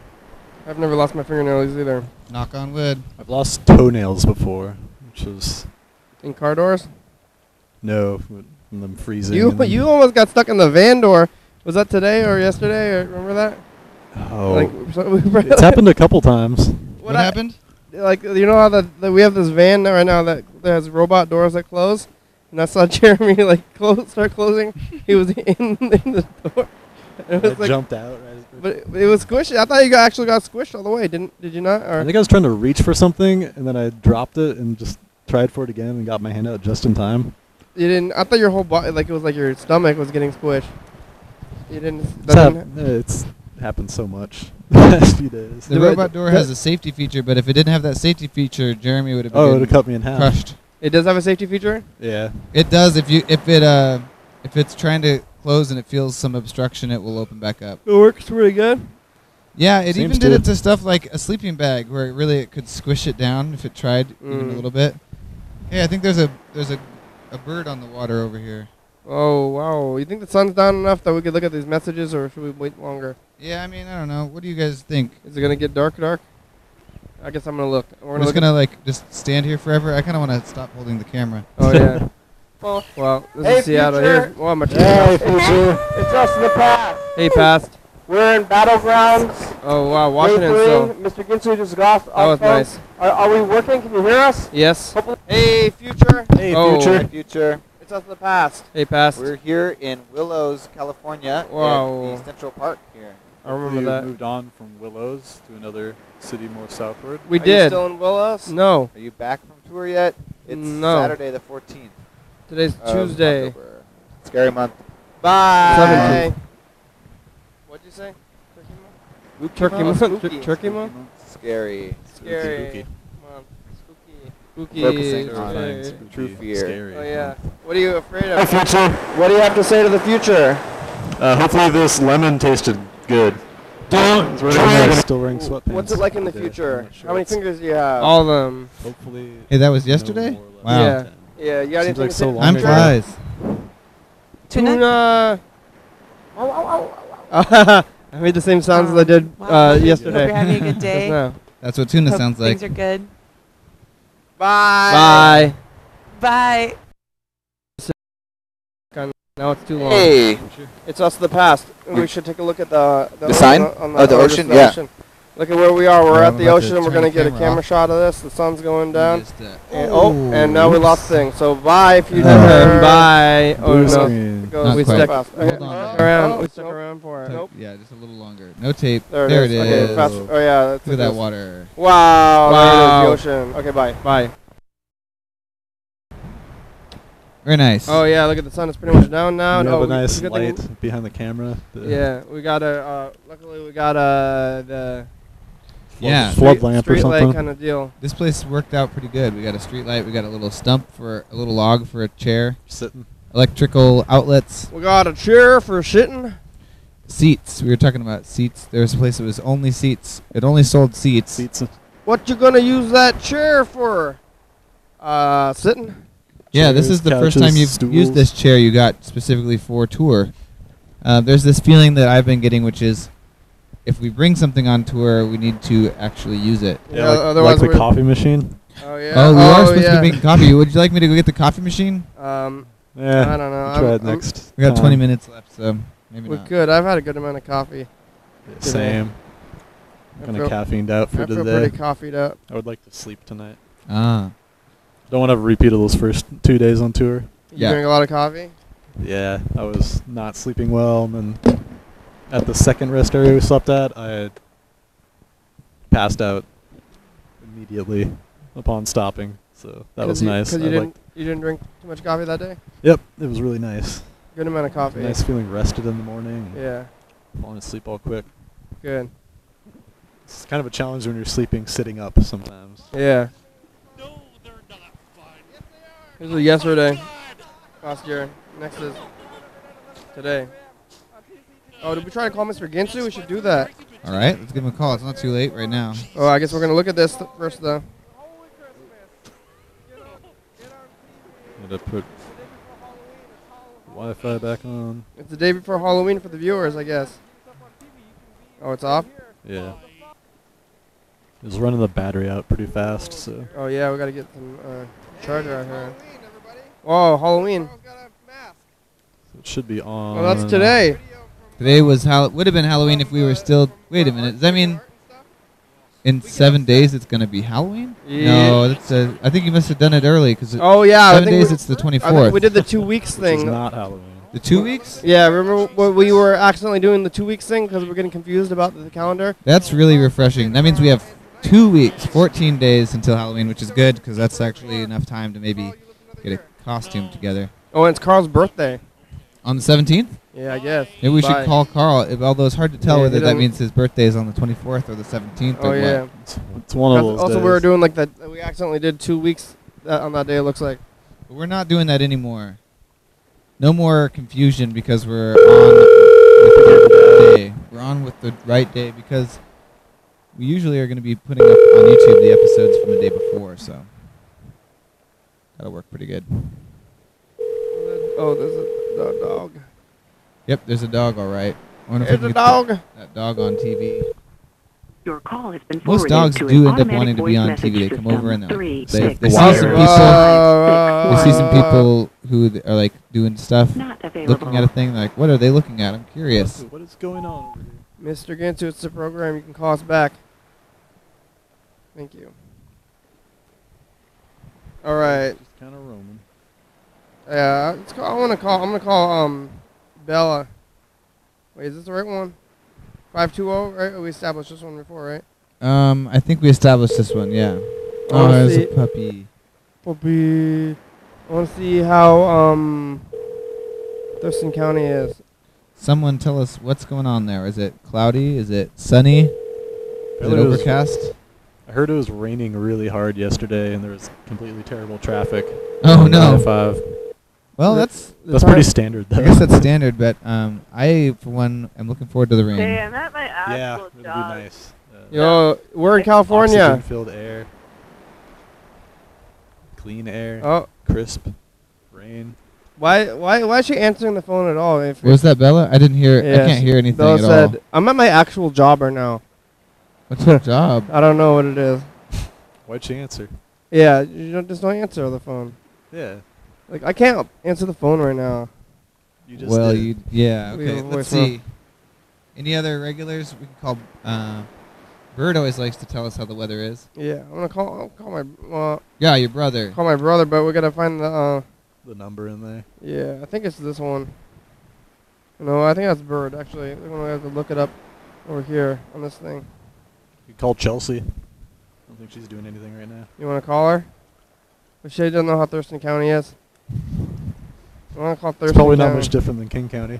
S1: I've never lost my fingernails either.
S3: Knock on wood.
S2: I've lost toenails before, which was
S1: In car doors?
S2: no, from them freezing.
S1: You almost got stuck in the van door. Was that today or yesterday? Or remember that?
S2: Oh,
S1: It's
S2: it's happened a couple times.
S3: What happened?
S1: Like, you know how that we have this van right now that has robot doors that close? And I saw Jeremy like start closing. He was in the door. It was
S2: I jumped out.
S1: But it was squishy. I thought you actually got squished all the way. Did you not? Or
S2: I think I was trying to reach for something, and then I dropped it and just tried for it again and got my hand out just in time.
S1: you didn't? I thought your whole body, like it was like your stomach was getting squished. You didn't.
S2: It's happened so much the last few days.
S3: The robot door has a safety feature, but if it didn't have that safety feature, Jeremy would have been
S2: it would have cut me in half.
S3: crushed.
S1: It does have a safety feature.
S2: Yeah.
S3: It does. If it's trying to close and it feels some obstruction, it will open back up.
S1: It works pretty good.
S3: Yeah, it
S2: Seems
S3: even did
S2: to.
S3: it to stuff like a sleeping bag, where it could squish it down if it tried even a little bit. Hey, I think there's a bird on the water over here.
S1: Oh wow! You think the sun's down enough that we could look at these messages, or should we wait longer?
S3: Yeah, I mean, I don't know. What do you guys think?
S1: Is it gonna get dark? I guess I'm gonna look.
S3: We're just gonna just stand here forever. I kind of want to stop holding the camera.
S1: Oh yeah. Well, this is Seattle.
S4: future.
S1: Here's my
S4: Hey, future. It's us in the past.
S1: Hey, past.
S4: We're in battlegrounds.
S1: Oh wow, Washington.
S4: Wayne
S1: So
S4: Mr. Ginsu just got off.
S1: that was nice.
S4: Are we working? Can you hear us?
S1: Yes.
S4: Hopefully-
S1: Hey, future.
S8: Hey,
S1: Oh.
S8: future.
S1: Hey,
S8: Future.
S1: It's us in the past. Hey, past.
S8: We're here in Willows, California,
S1: Wow.
S8: at the Central Park here.
S1: I remember
S2: We
S1: that.
S2: moved on from Willows to another city more southward.
S1: We
S8: Are
S1: did.
S8: you still in Willows?
S1: No.
S8: Are you back from tour yet? It's
S1: No.
S8: Saturday the 14th.
S1: Today's
S8: of
S1: Tuesday.
S8: October. Scary month. Bye.
S1: 17th. What'd you say? Turkey month.
S8: Spooky.
S1: Turkey month.
S8: Scary.
S1: Scary.
S2: Spooky.
S1: Month. Spooky.
S8: Focusing
S1: Spooky.
S8: on
S1: Scary.
S8: true fear.
S2: Scary.
S1: Oh yeah. What are you afraid of?
S4: future. What do you have to say to the future?
S9: Hopefully this lemon tasted good.
S2: I'm still wearing sweatpants.
S1: What's it like in the
S2: today.
S1: future?
S2: I'm not sure
S1: How many
S2: it's-
S1: fingers do you have? All of them.
S2: Hopefully.
S3: Hey, that was
S2: no
S3: yesterday?
S2: more or less
S3: Wow.
S2: than
S1: Yeah.
S2: 10.
S1: Yeah. You got
S2: Seems
S1: anything
S2: like
S1: to
S2: so
S1: say?
S2: long
S3: Time
S2: ago.
S3: flies.
S1: Tuna. I made the same sounds as I did yesterday.
S6: Hope you're having a good
S1: Just
S6: day.
S1: now.
S3: That's what tuna
S6: Hope
S3: sounds like.
S6: Things are good.
S1: Bye.
S6: Bye.
S1: Now it's too long.
S8: Hey.
S1: It's us the past. We should take a look at the
S8: sign?
S1: on
S8: Oh, the ocean? Yeah.
S1: Look at where we are. We're
S3: Yeah,
S1: at
S3: I'm
S1: the
S3: about to
S1: ocean. We're
S3: turn
S1: gonna
S3: the
S1: get a
S3: camera
S1: camera
S3: off.
S1: shot of this. The sun's going down.
S3: Just,
S1: And now we lost things. So bye, future.
S3: Bye.
S1: Bye. Oh
S2: Blue
S1: no.
S2: screen.
S3: Not
S1: We
S3: quite.
S1: stuck.
S3: Hold
S1: Okay,
S3: on.
S1: stuck around.
S4: Oh,
S1: We stuck
S4: nope.
S1: around for it.
S3: Nope. Yeah, just a little longer. No tape.
S1: There
S3: There
S1: it is.
S3: it
S1: Okay,
S3: is.
S1: fast. Oh yeah.
S3: Look at that water.
S1: Wow.
S3: Wow.
S1: There it is, the ocean. Okay, bye. Bye.
S3: Very nice.
S1: Oh yeah. Look at the sun. It's pretty much down now.
S2: We have
S1: Oh,
S2: a nice
S1: good thing-
S2: light behind the camera.
S1: Yeah, we got a. Luckily, we got the
S3: Yeah.
S2: Flood lamp or
S1: street light
S2: something.
S1: kind of deal.
S3: This place worked out pretty good. We got a street light. We got a little stump for a little log for a chair.
S2: Sitting.
S3: Electrical outlets.
S1: We got a chair for sitting.
S3: Seats. We were talking about seats. There was a place that was only seats. It only sold seats.
S2: Seats.
S1: What you gonna use that chair for? Sitting.
S3: Yeah, this
S2: Chairs,
S3: is the first time
S2: couches,
S3: you've used this chair you got specifically for tour. There's this feeling that I've been getting, which is if we bring something on tour, we need to actually use it.
S2: Yeah, like
S1: otherwise
S2: the
S1: we're-
S2: coffee machine.
S1: Oh yeah.
S3: Oh, we are supposed
S1: yeah.
S3: to be making coffee. Would you like me to go get the coffee machine?
S1: Yeah.
S2: Yeah.
S1: I don't know.
S2: We'll try it next.
S3: We got
S2: time.
S3: 20 minutes left, so maybe
S1: We
S3: not.
S1: could. I've had a good amount of coffee.
S2: Yeah, same.
S1: I
S2: Kind
S1: feel-
S2: of caffeined out for
S1: I feel
S2: today.
S1: pretty coffeeed up.
S2: I would like to sleep tonight.
S3: Ah.
S2: Don't want to have a repeat of those first 2 days on tour.
S1: You
S3: Yeah.
S1: drink a lot of coffee?
S2: Yeah, I was not sleeping well, and then at the second rest area we slept at, I had passed out immediately upon stopping. So that was nice.
S1: Because
S2: I
S1: you didn't drink too much coffee that day?
S2: Yep, it was really nice.
S1: Good amount of coffee.
S2: Nice feeling rested in the morning. And
S1: Yeah.
S2: falling asleep all quick.
S1: Good.
S2: It's kind of a challenge when you're sleeping sitting up sometimes.
S1: Yeah. This was yesterday. last year. Next is today. Oh, did we try to call Mr. Ginsu? We should do that.
S3: All right, let's give him a call. It's not too late right now.
S1: Oh, I guess we're going to look at this first, though.
S2: I'm going to put Wi-Fi back on.
S1: It's the day before Halloween for the viewers, I guess. Oh, it's off?
S2: Yeah. It was running the battery out pretty fast, so.
S1: Oh, yeah, we got to get some charger out here. Oh, Halloween.
S2: So it should be on.
S1: Oh, that's today.
S3: Today was would have been Halloween if we were still. Wait a minute. Does that mean in 7 days it's going to be Halloween?
S1: Yeah.
S3: No, that's I think you must have done it early because.
S1: Oh yeah,
S3: 7 days. It's the 24th.
S1: We did the 2 weeks thing.
S2: Which is not Halloween.
S3: The 2 weeks?
S1: Yeah, remember when we were accidentally doing the 2 weeks thing because we were getting confused about the calendar?
S3: That's really refreshing. That means we have 2 weeks, 14 days until Halloween, which is good because that's actually enough time to maybe get a costume together.
S1: Oh, and it's Carl's birthday.
S3: On the 17th?
S1: Yeah, I guess.
S3: Maybe we should call Carl, although it's hard to tell
S1: Yeah,
S3: whether
S1: he
S3: that
S1: doesn't-
S3: means his birthday is on the 24th or the 17th
S1: Oh,
S3: or
S1: yeah.
S3: what.
S2: It's one of those
S1: Also,
S2: days.
S1: we were doing like that. We accidentally did 2 weeks on that day, it looks like.
S3: But we're not doing that anymore. No more confusion because we're on with the day. We're on with the right day because we usually are going to be putting up on YouTube the episodes from the day before, so that'll work pretty good.
S1: Oh, there's a dog.
S3: Yep, there's a dog, all right. I wonder if
S1: There's
S3: we
S1: a
S3: can
S1: dog.
S3: get that dog on TV.
S5: Your call has been
S3: Most
S5: forwarded
S3: dogs
S5: to
S3: do
S5: an
S3: end up
S5: automatic
S3: wanting to be
S5: voice
S3: on
S5: message
S3: TV. They come
S5: system.
S3: over and they
S5: Three,
S3: see
S5: six,
S3: some
S5: five,
S3: people.
S5: five,
S3: They see some
S5: six,
S3: people who are like doing stuff,
S5: Not
S3: looking
S5: available.
S3: at a thing. Like, what are they looking at? I'm curious.
S2: What is going on over here?
S1: Mr. Ginsu, it's the program. You can call us back. Thank you. All right.
S2: Just kind of roaming.
S1: Yeah, I'm gonna call Bella. Wait, is this the right one? 520, right? Oh, we established this one before, right?
S3: I think we established this one. Yeah.
S1: I
S3: Oh,
S1: wanna
S3: there's
S1: see-
S3: a puppy.
S1: Puppy. I want to see how Thurston County is.
S3: Someone tell us what's going on there. Is it cloudy? Is it sunny? Is it
S2: Apparently was-
S3: overcast?
S2: I heard it was raining really hard yesterday, and there was completely terrible traffic.
S3: Oh,
S2: on
S3: no.
S2: 95.
S3: Well,
S1: The-
S3: that's
S2: That's pretty standard, though.
S3: I guess that's standard, but I, for one, am looking forward to the rain.
S6: Damn, that might
S2: Yeah,
S6: absolute
S2: it'd be
S6: dog.
S2: nice.
S1: You know, we're in California.
S2: Oxygen-filled air. Clean air.
S1: Oh,
S2: Crisp. Rain.
S1: why is she answering the phone at all?
S3: Was that Bella? I didn't hear. I
S1: Yes.
S3: can't hear anything
S1: Bella
S3: at
S1: said,
S3: all.
S1: I'm at my actual job right now.
S3: What's your job?
S1: I don't know what it is.
S2: Why'd she answer?
S1: Yeah, you just don't answer the phone.
S2: Yeah.
S1: Like, I can't answer the phone right now.
S2: You just
S3: Well,
S2: did.
S3: yeah.
S1: We
S3: Okay,
S1: have a
S3: let's
S1: voicemail.
S3: see. Any other regulars we can call? Bird always likes to tell us how the weather is.
S1: Yeah, I'll call my
S3: Yeah, your brother.
S1: call my brother, but we gotta find the
S2: The number in there.
S1: yeah, I think it's this one. No, I think that's Bird actually. We're gonna have to look it up over here on this thing.
S2: You call Chelsea. I don't think she's doing anything right now.
S1: You wanna call her? If she doesn't know how Thurston County is. I wanna call Thurston
S2: It's probably not
S1: County.
S2: much different than King County.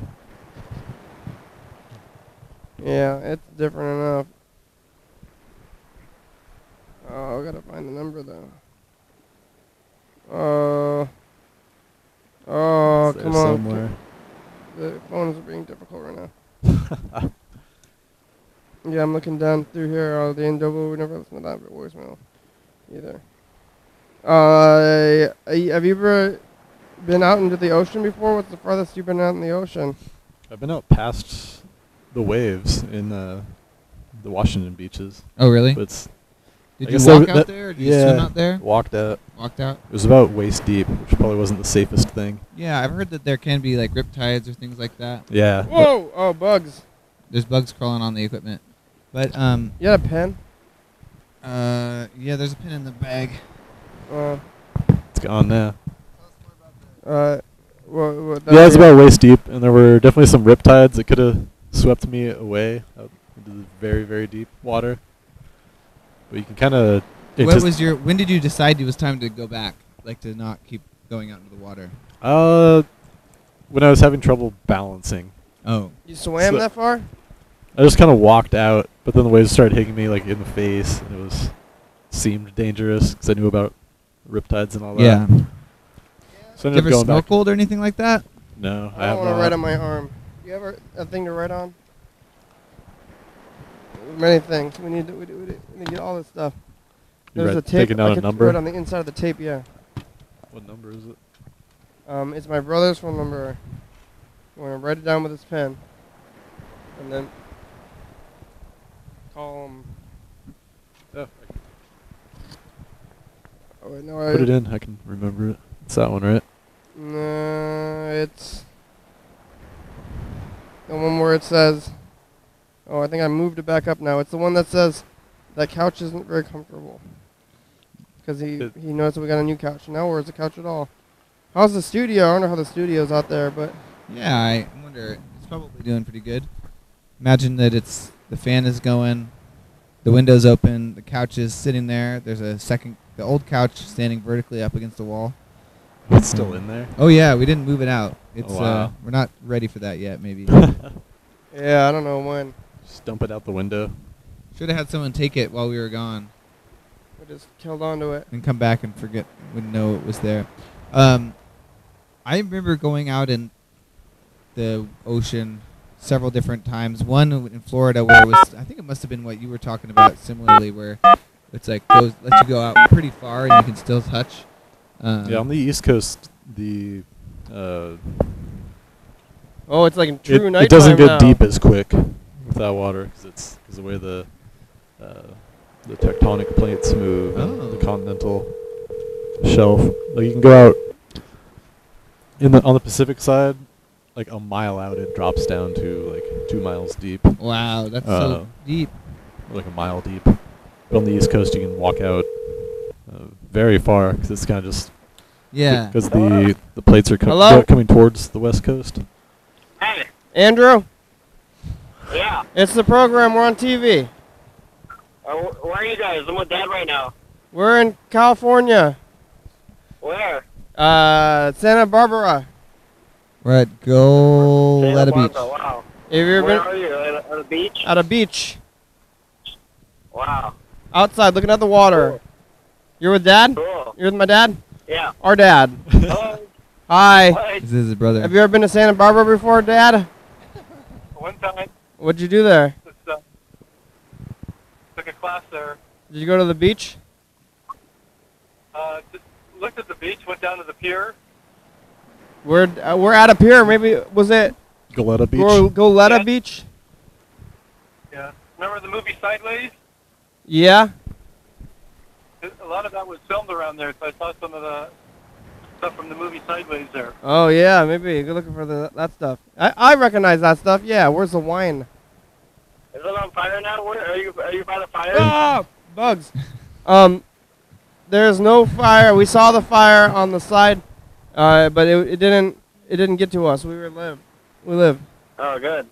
S1: Yeah, it's different enough. Oh, I gotta find the number though. Oh,
S2: It's there
S1: come on.
S2: somewhere.
S1: The phones are being difficult right now. Yeah, I'm looking down through here. The NW, we never listened to that voicemail either. Have you ever been out into the ocean before? What's the farthest you've been out in the ocean?
S2: I've been out past the waves in the Washington beaches.
S3: Oh, really?
S2: But it's
S3: Did
S2: I
S3: you
S2: guess
S3: walk
S2: that-
S3: out there? Or did you swim out there?
S2: Walked out.
S3: Walked out?
S2: It was about waist deep, which probably wasn't the safest thing.
S3: Yeah, I've heard that there can be like riptides or things like that.
S2: Yeah.
S1: Whoa! Oh, bugs.
S3: There's bugs crawling on the equipment. But
S1: You had a pen?
S3: yeah, there's a pin in the bag.
S2: It's gone now.
S1: What,
S2: Yeah, it's about waist deep, and there were definitely some riptides that could have swept me away out into the very, very deep water. But you can kind of.
S3: When did you decide it was time to go back? Like to not keep going out into the water?
S2: When I was having trouble balancing.
S3: Oh.
S1: You swam that far?
S2: I just kind of walked out, but then the waves started hitting me like in the face, and it seemed dangerous because I knew about riptides and all that.
S3: Yeah.
S2: So
S3: you ever snorkeled or anything like that?
S2: No,
S1: I don't want to write on my arm. You ever a thing to write on? Many things. We need to get all this stuff. There's a tape.
S2: Taking down a number?
S1: Write on the inside of the tape, yeah.
S2: What number is it?
S1: It's my brother's phone number. I'm going to write it down with his pen. And then call him.
S2: Oh,
S1: wait, no,
S2: put it in. I can remember it. It's that one, right?
S1: No, it's the one where it says, oh, I think I moved it back up now. It's the one that says, that couch isn't very comfortable. Because he noticed that we got a new couch. Now where's the couch at all? How's the studio? I don't know how the studio's out there, but...
S3: Yeah, I wonder. It's probably doing pretty good. Imagine that the fan is going, the window's open, the couch is sitting there. There's the old couch standing vertically up against the wall.
S2: It's still in there?
S3: Oh, yeah, we didn't move it out. It's
S2: wow.
S3: We're not ready for that yet, maybe.
S1: Yeah, I don't know when.
S2: Just dump it out the window.
S3: Should have had someone take it while we were gone.
S1: We just killed onto it.
S3: And come back and forget, wouldn't know it was there. I remember going out in the ocean several different times. One in Florida where it was, I think it must have been what you were talking about similarly, where it's like lets you go out pretty far and you can still touch.
S2: Yeah, on the East Coast,
S1: it's like a true nighttime.
S2: It doesn't get
S1: now.
S2: deep as quick with that water because the way the tectonic plates move, and the continental shelf. Like you can go out on the Pacific side, like a mile out, it drops down to like 2 miles deep.
S3: Wow, that's so deep.
S2: Like a mile deep. But on the East Coast, you can walk out very far because it's kind of just because the plates are coming towards the West Coast.
S4: Hey,
S1: Andrew.
S4: Yeah.
S1: It's the program. We're on TV.
S4: Where are you guys? I'm with Dad right now.
S1: We're in California.
S4: Where?
S1: Santa Barbara.
S3: We're at Goleta Beach.
S4: Wow.
S1: Have you ever
S4: Where
S1: been?
S4: are you? At a beach?
S1: At a beach.
S4: Wow.
S1: Outside, looking at the water.
S4: Cool.
S1: You're with Dad?
S4: Cool.
S1: You're with my dad?
S4: Yeah.
S1: Our dad.
S4: Hello.
S1: Hi.
S4: Hi.
S3: This is his brother.
S1: Have you ever been to Santa Barbara before, Dad?
S4: One time.
S1: What'd you do there?
S4: Just, took a class there.
S1: Did you go to the beach?
S4: Just looked at the beach, went down to the pier.
S1: We're at a pier. Maybe was it
S2: Goleta Beach?
S1: Goleta Beach?
S4: Yeah. Remember the movie Sideways?
S1: Yeah.
S4: A lot of that was filmed around there, so I saw some of the stuff from the movie Sideways there.
S1: Oh yeah, maybe. Good looking for that stuff. I recognize that stuff. Yeah. Where's the wine?
S4: Is it on fire now? Where are you by the fire?
S1: Ah, bugs. There's no fire. We saw the fire on the side, but it didn't get to us. We live.
S4: Oh, good.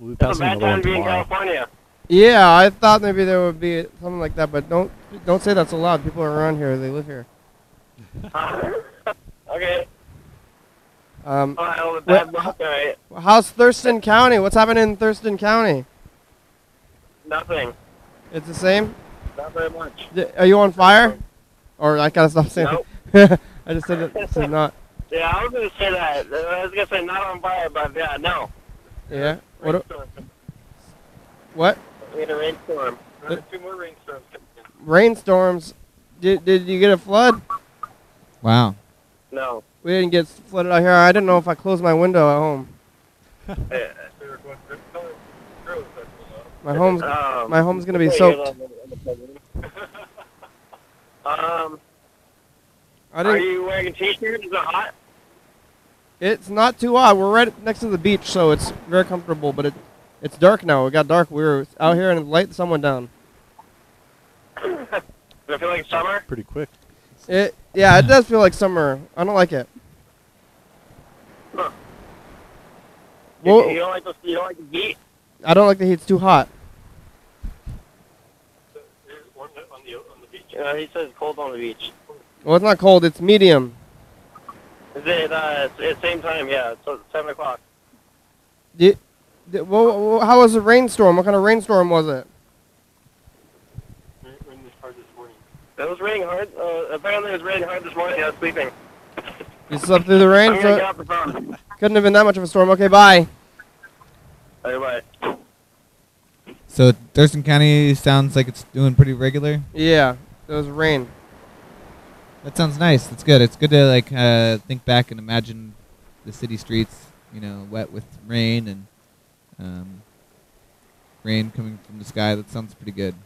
S2: We'll be
S4: It's a
S2: passing
S4: bad
S2: another
S4: time
S2: one
S4: to be in
S2: tomorrow.
S4: California.
S1: Yeah, I thought maybe there would be something like that, but don't say that so loud. People are around here. They live here.
S4: Okay.
S1: Right. How's Thurston County? What's happening in Thurston County?
S4: Nothing.
S1: It's the same?
S4: Not very much.
S1: Are you on fire? Or I gotta stop saying
S4: Nope.
S1: I just said it not.
S4: Yeah, I was going to say that. I was going to say not on fire, but yeah, no.
S1: Yeah?
S4: Rainstorm.
S1: What?
S4: We had a rainstorm. 2 more rainstorms.
S1: Rainstorms. Did you get a flood?
S3: Wow.
S4: No.
S1: We didn't get flooded out here. I didn't know if I closed my window at home.
S4: Yeah.
S1: My home's gonna be soaked.
S4: Are you wearing a t-shirt? Is it hot?
S1: It's not too hot. We're right next to the beach, so it's very comfortable. But it's dark now. It got dark. We were out here and the light someone down.
S4: Does it feel like summer?
S2: Pretty quick.
S1: Yeah, it does feel like summer. I don't like it.
S4: Huh.
S1: Well,
S4: you don't like the heat?
S1: I don't like the heat. It's too hot.
S4: On the beach. He says it's cold on the beach.
S1: Well, it's not cold. It's medium.
S4: Is it it's same time? Yeah, it's 7 o'clock.
S1: Well, how was the rainstorm? What kind of rainstorm was it?
S4: It was raining hard. Apparently it was raining hard this morning. I was sleeping.
S1: You slept through the rain?
S4: I'm gonna get off the phone.
S1: Couldn't have been that much of a storm. Okay, bye.
S4: Bye.
S3: So Thurston County sounds like it's doing pretty regular.
S1: Yeah, there was rain.
S3: That sounds nice. That's good. It's good to like think back and imagine the city streets, you know, wet with rain and rain coming from the sky. That sounds pretty good.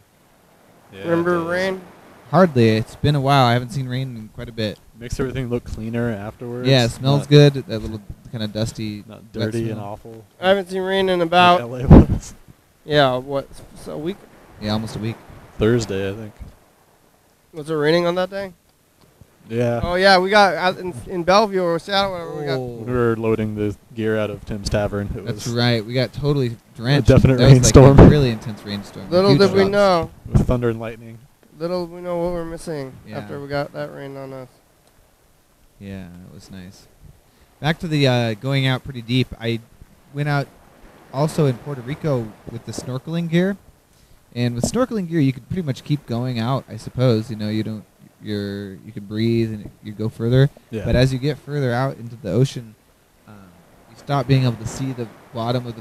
S2: Yeah,
S1: Remember rain?
S3: Hardly. It's been a while. I haven't seen rain in quite a bit.
S2: Makes everything look cleaner afterwards.
S3: Yeah, it smells good. That little kind of dusty,
S2: not dirty
S3: wet
S2: and
S3: smell.
S2: awful.
S1: I haven't seen rain in about
S2: Like LA was.
S1: yeah, what, a week?
S3: Yeah, almost a week.
S2: Thursday, I think.
S1: Was it raining on that day?
S2: Yeah.
S1: Oh yeah, we got out in Bellevue or Seattle, whatever we got.
S2: When we were loading the gear out of Tim's Tavern.
S3: That's right. We got totally drenched.
S2: definite
S3: That was
S2: rainstorm.
S3: Like a really intense rainstorm.
S1: Little
S3: Huge
S1: did we
S3: drops.
S1: know.
S2: With thunder and lightning.
S1: Little did we know what we're missing
S3: Yeah.
S1: after we got that rain on us.
S3: Yeah, it was nice. Back to the going out pretty deep. I went out also in Puerto Rico with the snorkeling gear. And with snorkeling gear, you could pretty much keep going out, I suppose. You know, you can breathe and you go further.
S2: Yeah.
S3: But as you get further out into the ocean, you stop being able to see the bottom of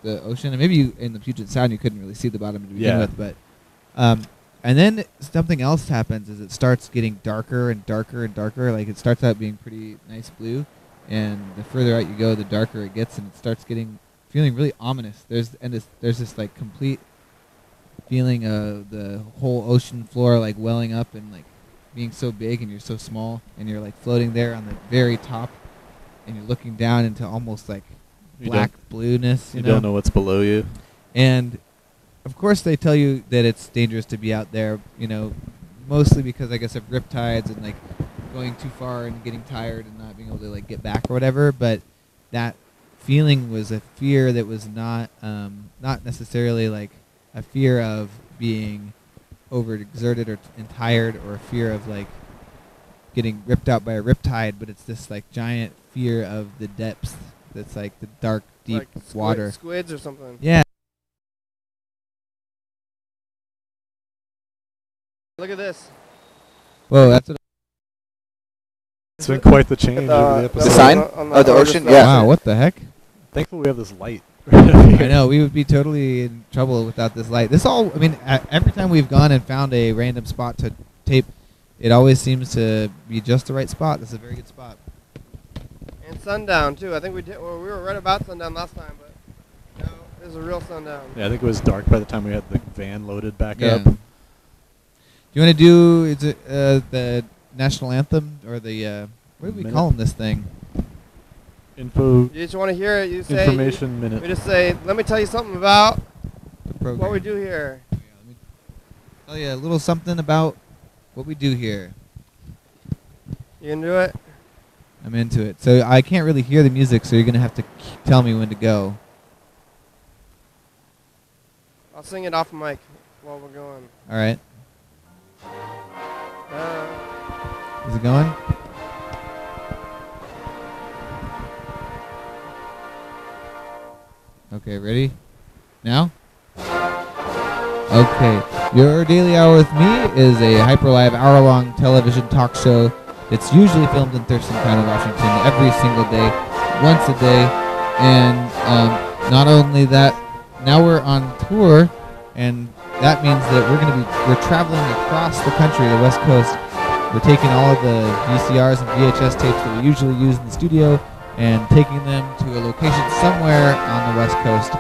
S3: the ocean. And maybe in the Puget Sound, you couldn't really see the bottom to begin with. But and then something else happens is it starts getting darker and darker and darker. Like it starts out being pretty nice blue, and the further out you go, the darker it gets, and it starts feeling really ominous. There's this like complete feeling of the whole ocean floor like welling up and like being so big, and you're so small, and you're like floating there on the very top, and you're looking down into almost like black blueness. You
S2: don't know what's below you.
S3: And of course, they tell you that it's dangerous to be out there, you know, mostly because I guess of riptides and like going too far and getting tired and not being able to like get back or whatever. But that feeling was a fear that was not necessarily like a fear of being overexerted and tired, or a fear of like getting ripped out by a riptide. But it's this like giant fear of the depths. That's like the dark, deep
S1: Like
S3: water.
S1: Squids or something.
S3: Yeah.
S1: Look at this.
S3: Whoa, that's what.
S2: It's been quite the change over the episode.
S8: The sign? Oh, the ocean? Yeah.
S3: Wow, what the heck?
S2: Thankfully we have this light.
S3: I know, we would be totally in trouble without this light. Every time we've gone and found a random spot to tape, it always seems to be just the right spot. This is a very good spot.
S1: And sundown, too. I think we did. Well, we were right about sundown last time, but no, it was a real sundown.
S2: Yeah, I think it was dark by the time we had the van loaded back up.
S3: Do you want to do the national anthem or the what do we call this thing?
S2: Info.
S1: You just want to hear it. You say
S2: Information minute.
S1: We just say, let me tell you something about
S3: The program.
S1: what we do here.
S3: Yeah, let me tell you a little something about what we do here.
S1: You can do it.
S3: I'm into it. So I can't really hear the music, so you're gonna have to tell me when to go.
S1: I'll sing it off mic while we're going.
S3: All right. Is it going? Okay, ready? Now? Okay. Your Daily Hour with Me is a hyper-live hour-long television talk show. It's usually filmed in Thurston County, Washington, every single day, once a day. And not only that, now we're on tour, and that means that we're traveling across the country, the West Coast. We're taking all of the VCRs and VHS tapes that we usually use in the studio and taking them to a location somewhere on the West Coast.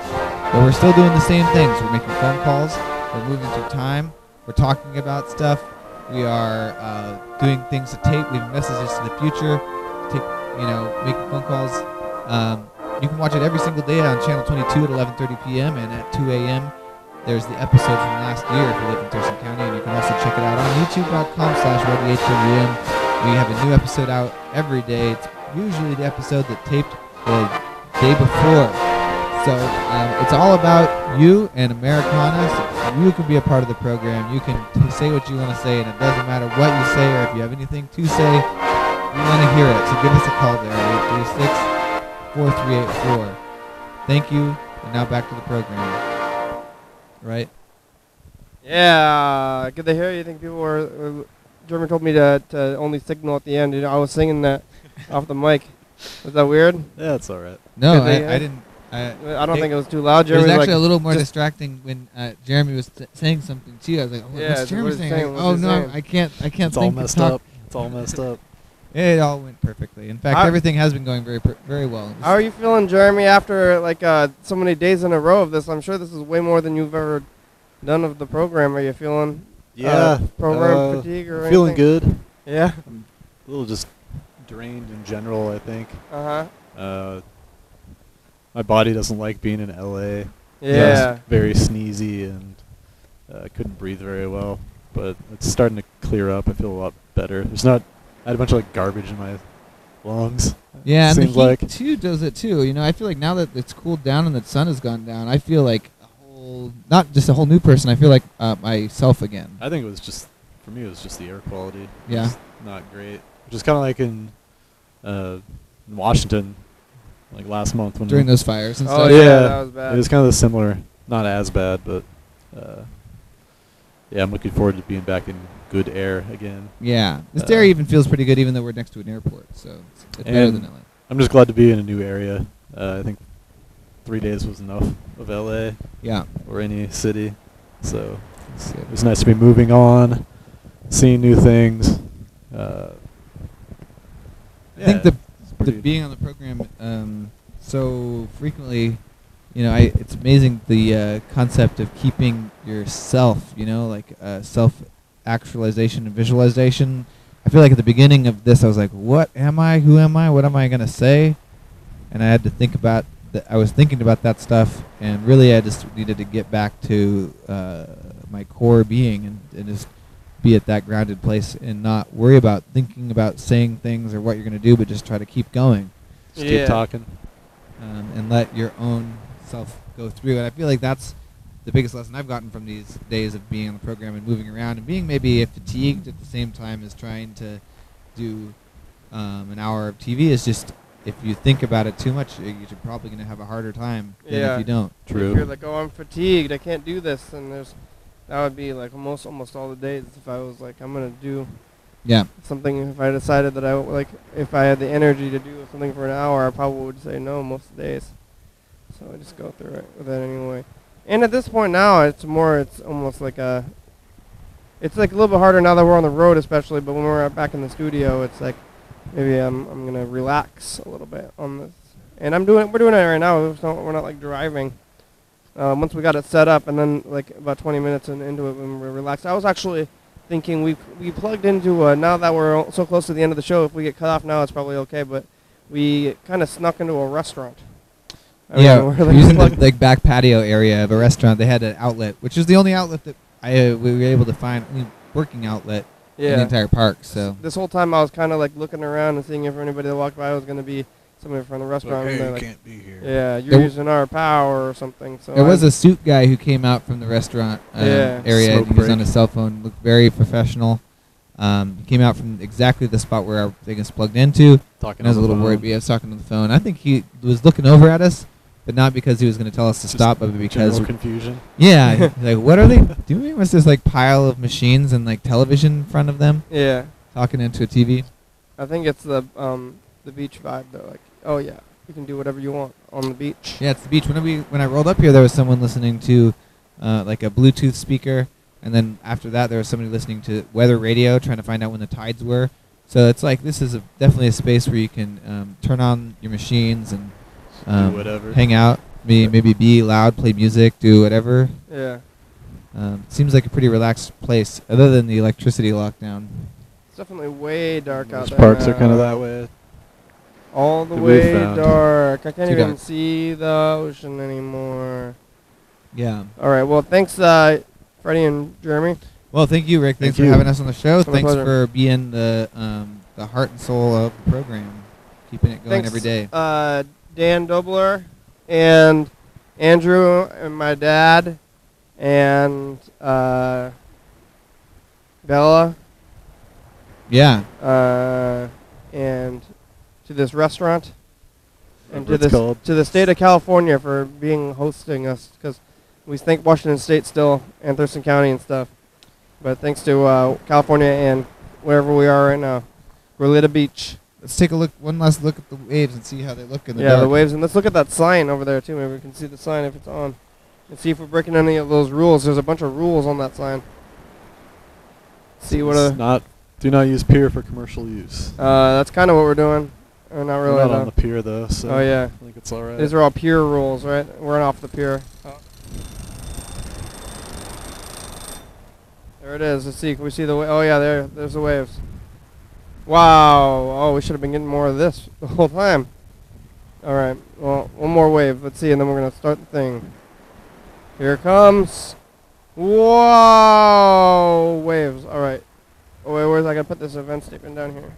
S3: But we're still doing the same things. We're making phone calls. We're moving through time. We're talking about stuff. We are doing things to tape, leaving messages to the future, making phone calls. You can watch it every single day on Channel 22 at 11:30 p.m. and at 2 a.m. There's the episode from last year if you live in Thurston County, and you can also check it out on youtube.com/YDHWM. We have a new episode out every day. It's usually the episode that taped the day before. So it's all about you and Americana. So you can be a part of the program. You can say what you want to say, and it doesn't matter what you say or if you have anything to say. We want to hear it. So give us a call there, 836-4384. Thank you, and now back to the program. Right?
S1: Yeah, good to hear. You think people were... Jeremy told me to only signal at the end. You know, I was singing that off the mic. Was that weird?
S2: Yeah, it's all right.
S10: No,
S1: Did they,
S10: I didn't.
S1: I don't think it was too loud.
S10: It was
S1: Jeremy
S10: actually
S1: like
S10: a little more
S1: just-
S10: distracting when Jeremy was saying something to you. I was like, oh,
S1: Yeah,
S10: what's
S1: what
S10: Jeremy
S1: is he
S10: saying?
S1: saying?
S10: Like,
S1: What's
S10: oh
S1: he
S10: no,
S1: saying?
S10: I can't
S2: It's all
S10: think
S2: messed
S10: talk.
S2: up. It's all messed up.
S10: It all went perfectly. In fact, everything has been going very well.
S1: How are you feeling, Jeremy, after like so many days in a row of this? I'm sure this is way more than you've ever done of the program. Are you feeling program fatigue or
S2: feeling
S1: anything?
S2: good.
S1: Yeah.
S2: I'm a little just drained in general, I think. My body doesn't like being in LA.
S1: Yeah.
S2: It's very sneezy and I couldn't breathe very well. But it's starting to clear up. I feel a lot better. I had a bunch of like garbage in my lungs.
S10: Yeah, and the
S2: seems
S10: heat
S2: like.
S10: too does it too. You know, I feel like now that it's cooled down and the sun has gone down, I feel like not just a whole new person. I feel like myself again.
S2: I think it was just, for me, it was just the air quality.
S10: Yeah.
S2: It was not great. Which is kind of like in Washington, like last month when
S10: During those fires and
S1: Oh,
S10: stuff.
S1: yeah, that was bad.
S2: It was kind of similar, not as bad, but yeah, I'm looking forward to being back in good air again.
S10: Yeah, this area even feels pretty good, even though we're next to an airport, so it's better than LA.
S2: I'm just glad to be in a new area. I think 3 days was enough of LA.
S10: Yeah.
S2: Or any city, so it was nice to be moving on, seeing new things.
S10: I think the being on the program so frequently, you know, it's amazing the concept of keeping yourself, you know, like self-actualization and visualization. I feel like at the beginning of this, I was like, what am I? Who am I? What am I going to say? And I had to think about I was thinking about that stuff, and really I just needed to get back to my core being and just be at that grounded place and not worry about thinking about saying things or what you're going to do, but just try to keep going.
S2: Just keep talking.
S10: And let your own self go through. And I feel like that's the biggest lesson I've gotten from these days of being on the program and moving around and being maybe fatigued at the same time as trying to do an hour of TV is just, if you think about it too much, you're probably going to have a harder time than if you don't.
S2: True.
S1: If you're like, oh, I'm fatigued, I can't do this, and that would be like almost all the days if I was like, I'm going to do something. If I decided that if I had the energy to do something for an hour, I probably would say no most days. So I just go through it with that anyway. And at this point now, it's almost like it's like a little bit harder now that we're on the road, especially. But when we're back in the studio, it's like maybe I'm gonna relax a little bit on this. And we're doing it right now. We're not like driving. Once we got it set up, and then like about 20 minutes into it when we're relaxed, I was actually thinking we plugged into now that we're so close to the end of the show. If we get cut off now, it's probably okay. But we kind of snuck into a restaurant.
S10: We're using the like back patio area of a restaurant. They had an outlet, which is the only outlet that we were able to find, working outlet in the entire park. So
S1: this whole time I was kind of like looking around and seeing if anybody that walked by was going to be somebody from the restaurant.
S9: Like,
S1: and
S9: hey, you
S1: like,
S9: can't be here.
S1: Yeah, you're using our power or something. So
S10: there was a suit guy who came out from the restaurant area.
S2: Smoke
S10: He was
S2: break.
S10: on his cell phone, looked very professional. He came out from exactly the spot where our thing is plugged into.
S2: Talking
S10: and I was a
S2: on the
S10: little
S2: phone.
S10: worried, but he was talking on the phone. I think he was looking over at us, but not because he was going to tell us to
S2: Just
S10: stop, but because
S2: general confusion.
S10: Yeah, he's like, what are they doing? What's this like pile of machines and like television in front of them?
S1: Yeah,
S10: talking into a TV.
S1: I think it's the beach vibe. They're like, oh yeah, you can do whatever you want on the beach.
S10: Yeah, it's the beach. When I rolled up here, there was someone listening to like a Bluetooth speaker, and then after that, there was somebody listening to weather radio, trying to find out when the tides were. So it's like this is definitely a space where you can turn on your machines and
S2: do whatever,
S10: hang out, maybe be loud, play music, do whatever.
S1: Yeah.
S10: Seems like a pretty relaxed place, other than the electricity lockdown.
S1: It's definitely way dark out
S2: Those
S1: there.
S2: parks are kind of that way.
S1: All the
S2: That
S1: way
S2: we found.
S1: dark. I can't
S10: Too
S1: even
S10: dark.
S1: see the ocean anymore.
S10: Yeah.
S1: All right. Well, thanks, Freddie and Jeremy.
S10: Well, thank you, Rick. Thanks
S2: Thank
S10: for
S2: you.
S10: having us on the show.
S1: It's my
S10: Thanks
S1: pleasure.
S10: for being the heart and soul of the program, keeping it going
S1: Thanks,
S10: every day.
S1: Dan Dobler and Andrew and my dad and Bella.
S10: Yeah.
S1: And to this restaurant and
S2: Whatever it's called.
S1: to the state of California for hosting us, because we thank Washington State still and Thurston County and stuff. But thanks to California and wherever we are right now, Goleta Beach.
S10: let's take a look. One last look at the waves and see how they look in the
S1: Yeah,
S10: dark.
S1: the waves, and let's look at that sign over there too. Maybe we can see the sign if it's on, and see if we're breaking any of those rules. There's a bunch of rules on that sign. See what
S2: do not use pier for commercial use.
S1: That's kind of what we're doing. Not really.
S2: We're not
S1: though.
S2: on the pier though, so
S1: Oh yeah.
S2: I think it's all right.
S1: These are all pier rules, right? We're off the pier. Oh. There it is. Let's see. Can we see the wave? Oh yeah, there's the waves. Wow. Oh, we should have been getting more of this the whole time. All right. Well, one more wave. Let's see, and then we're gonna start the thing. Here it comes. Whoa! Waves. All right. Oh wait, where's I gotta put this event statement down here?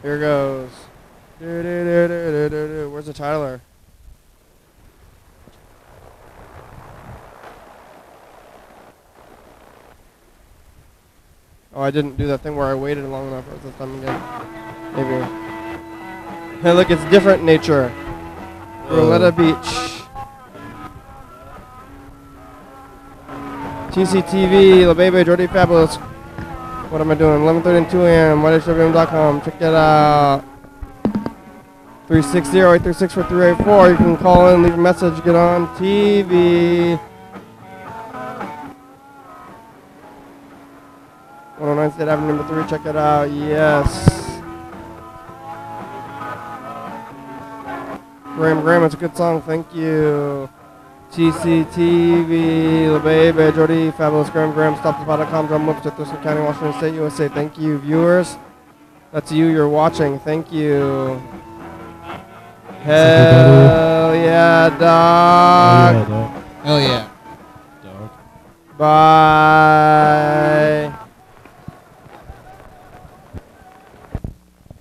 S1: Here goes. Where's the Tyler? Oh, I didn't do that thing where I waited long enough for this time again. Maybe. Hey, look, it's different nature. Goleta Beach. TCTV, La Baby, Jordy Fabulous. What am I doing? 11:30 and 2 a.m. YDHWM.com. Check it out. 360-836-4384. You can call in, leave a message, get on TV. 109 State Avenue, number 3. Check it out. Yes. Graham, it's a good song. Thank you. TCTV, La Baby, Jordy, Fabulous, Graham, StopThePod.com, Drum Whips at Thurston County, Washington State, USA. Thank you, viewers. That's you. You're watching. Thank you. Hell yeah, dog.
S10: Oh yeah.
S2: Dog.
S1: Bye.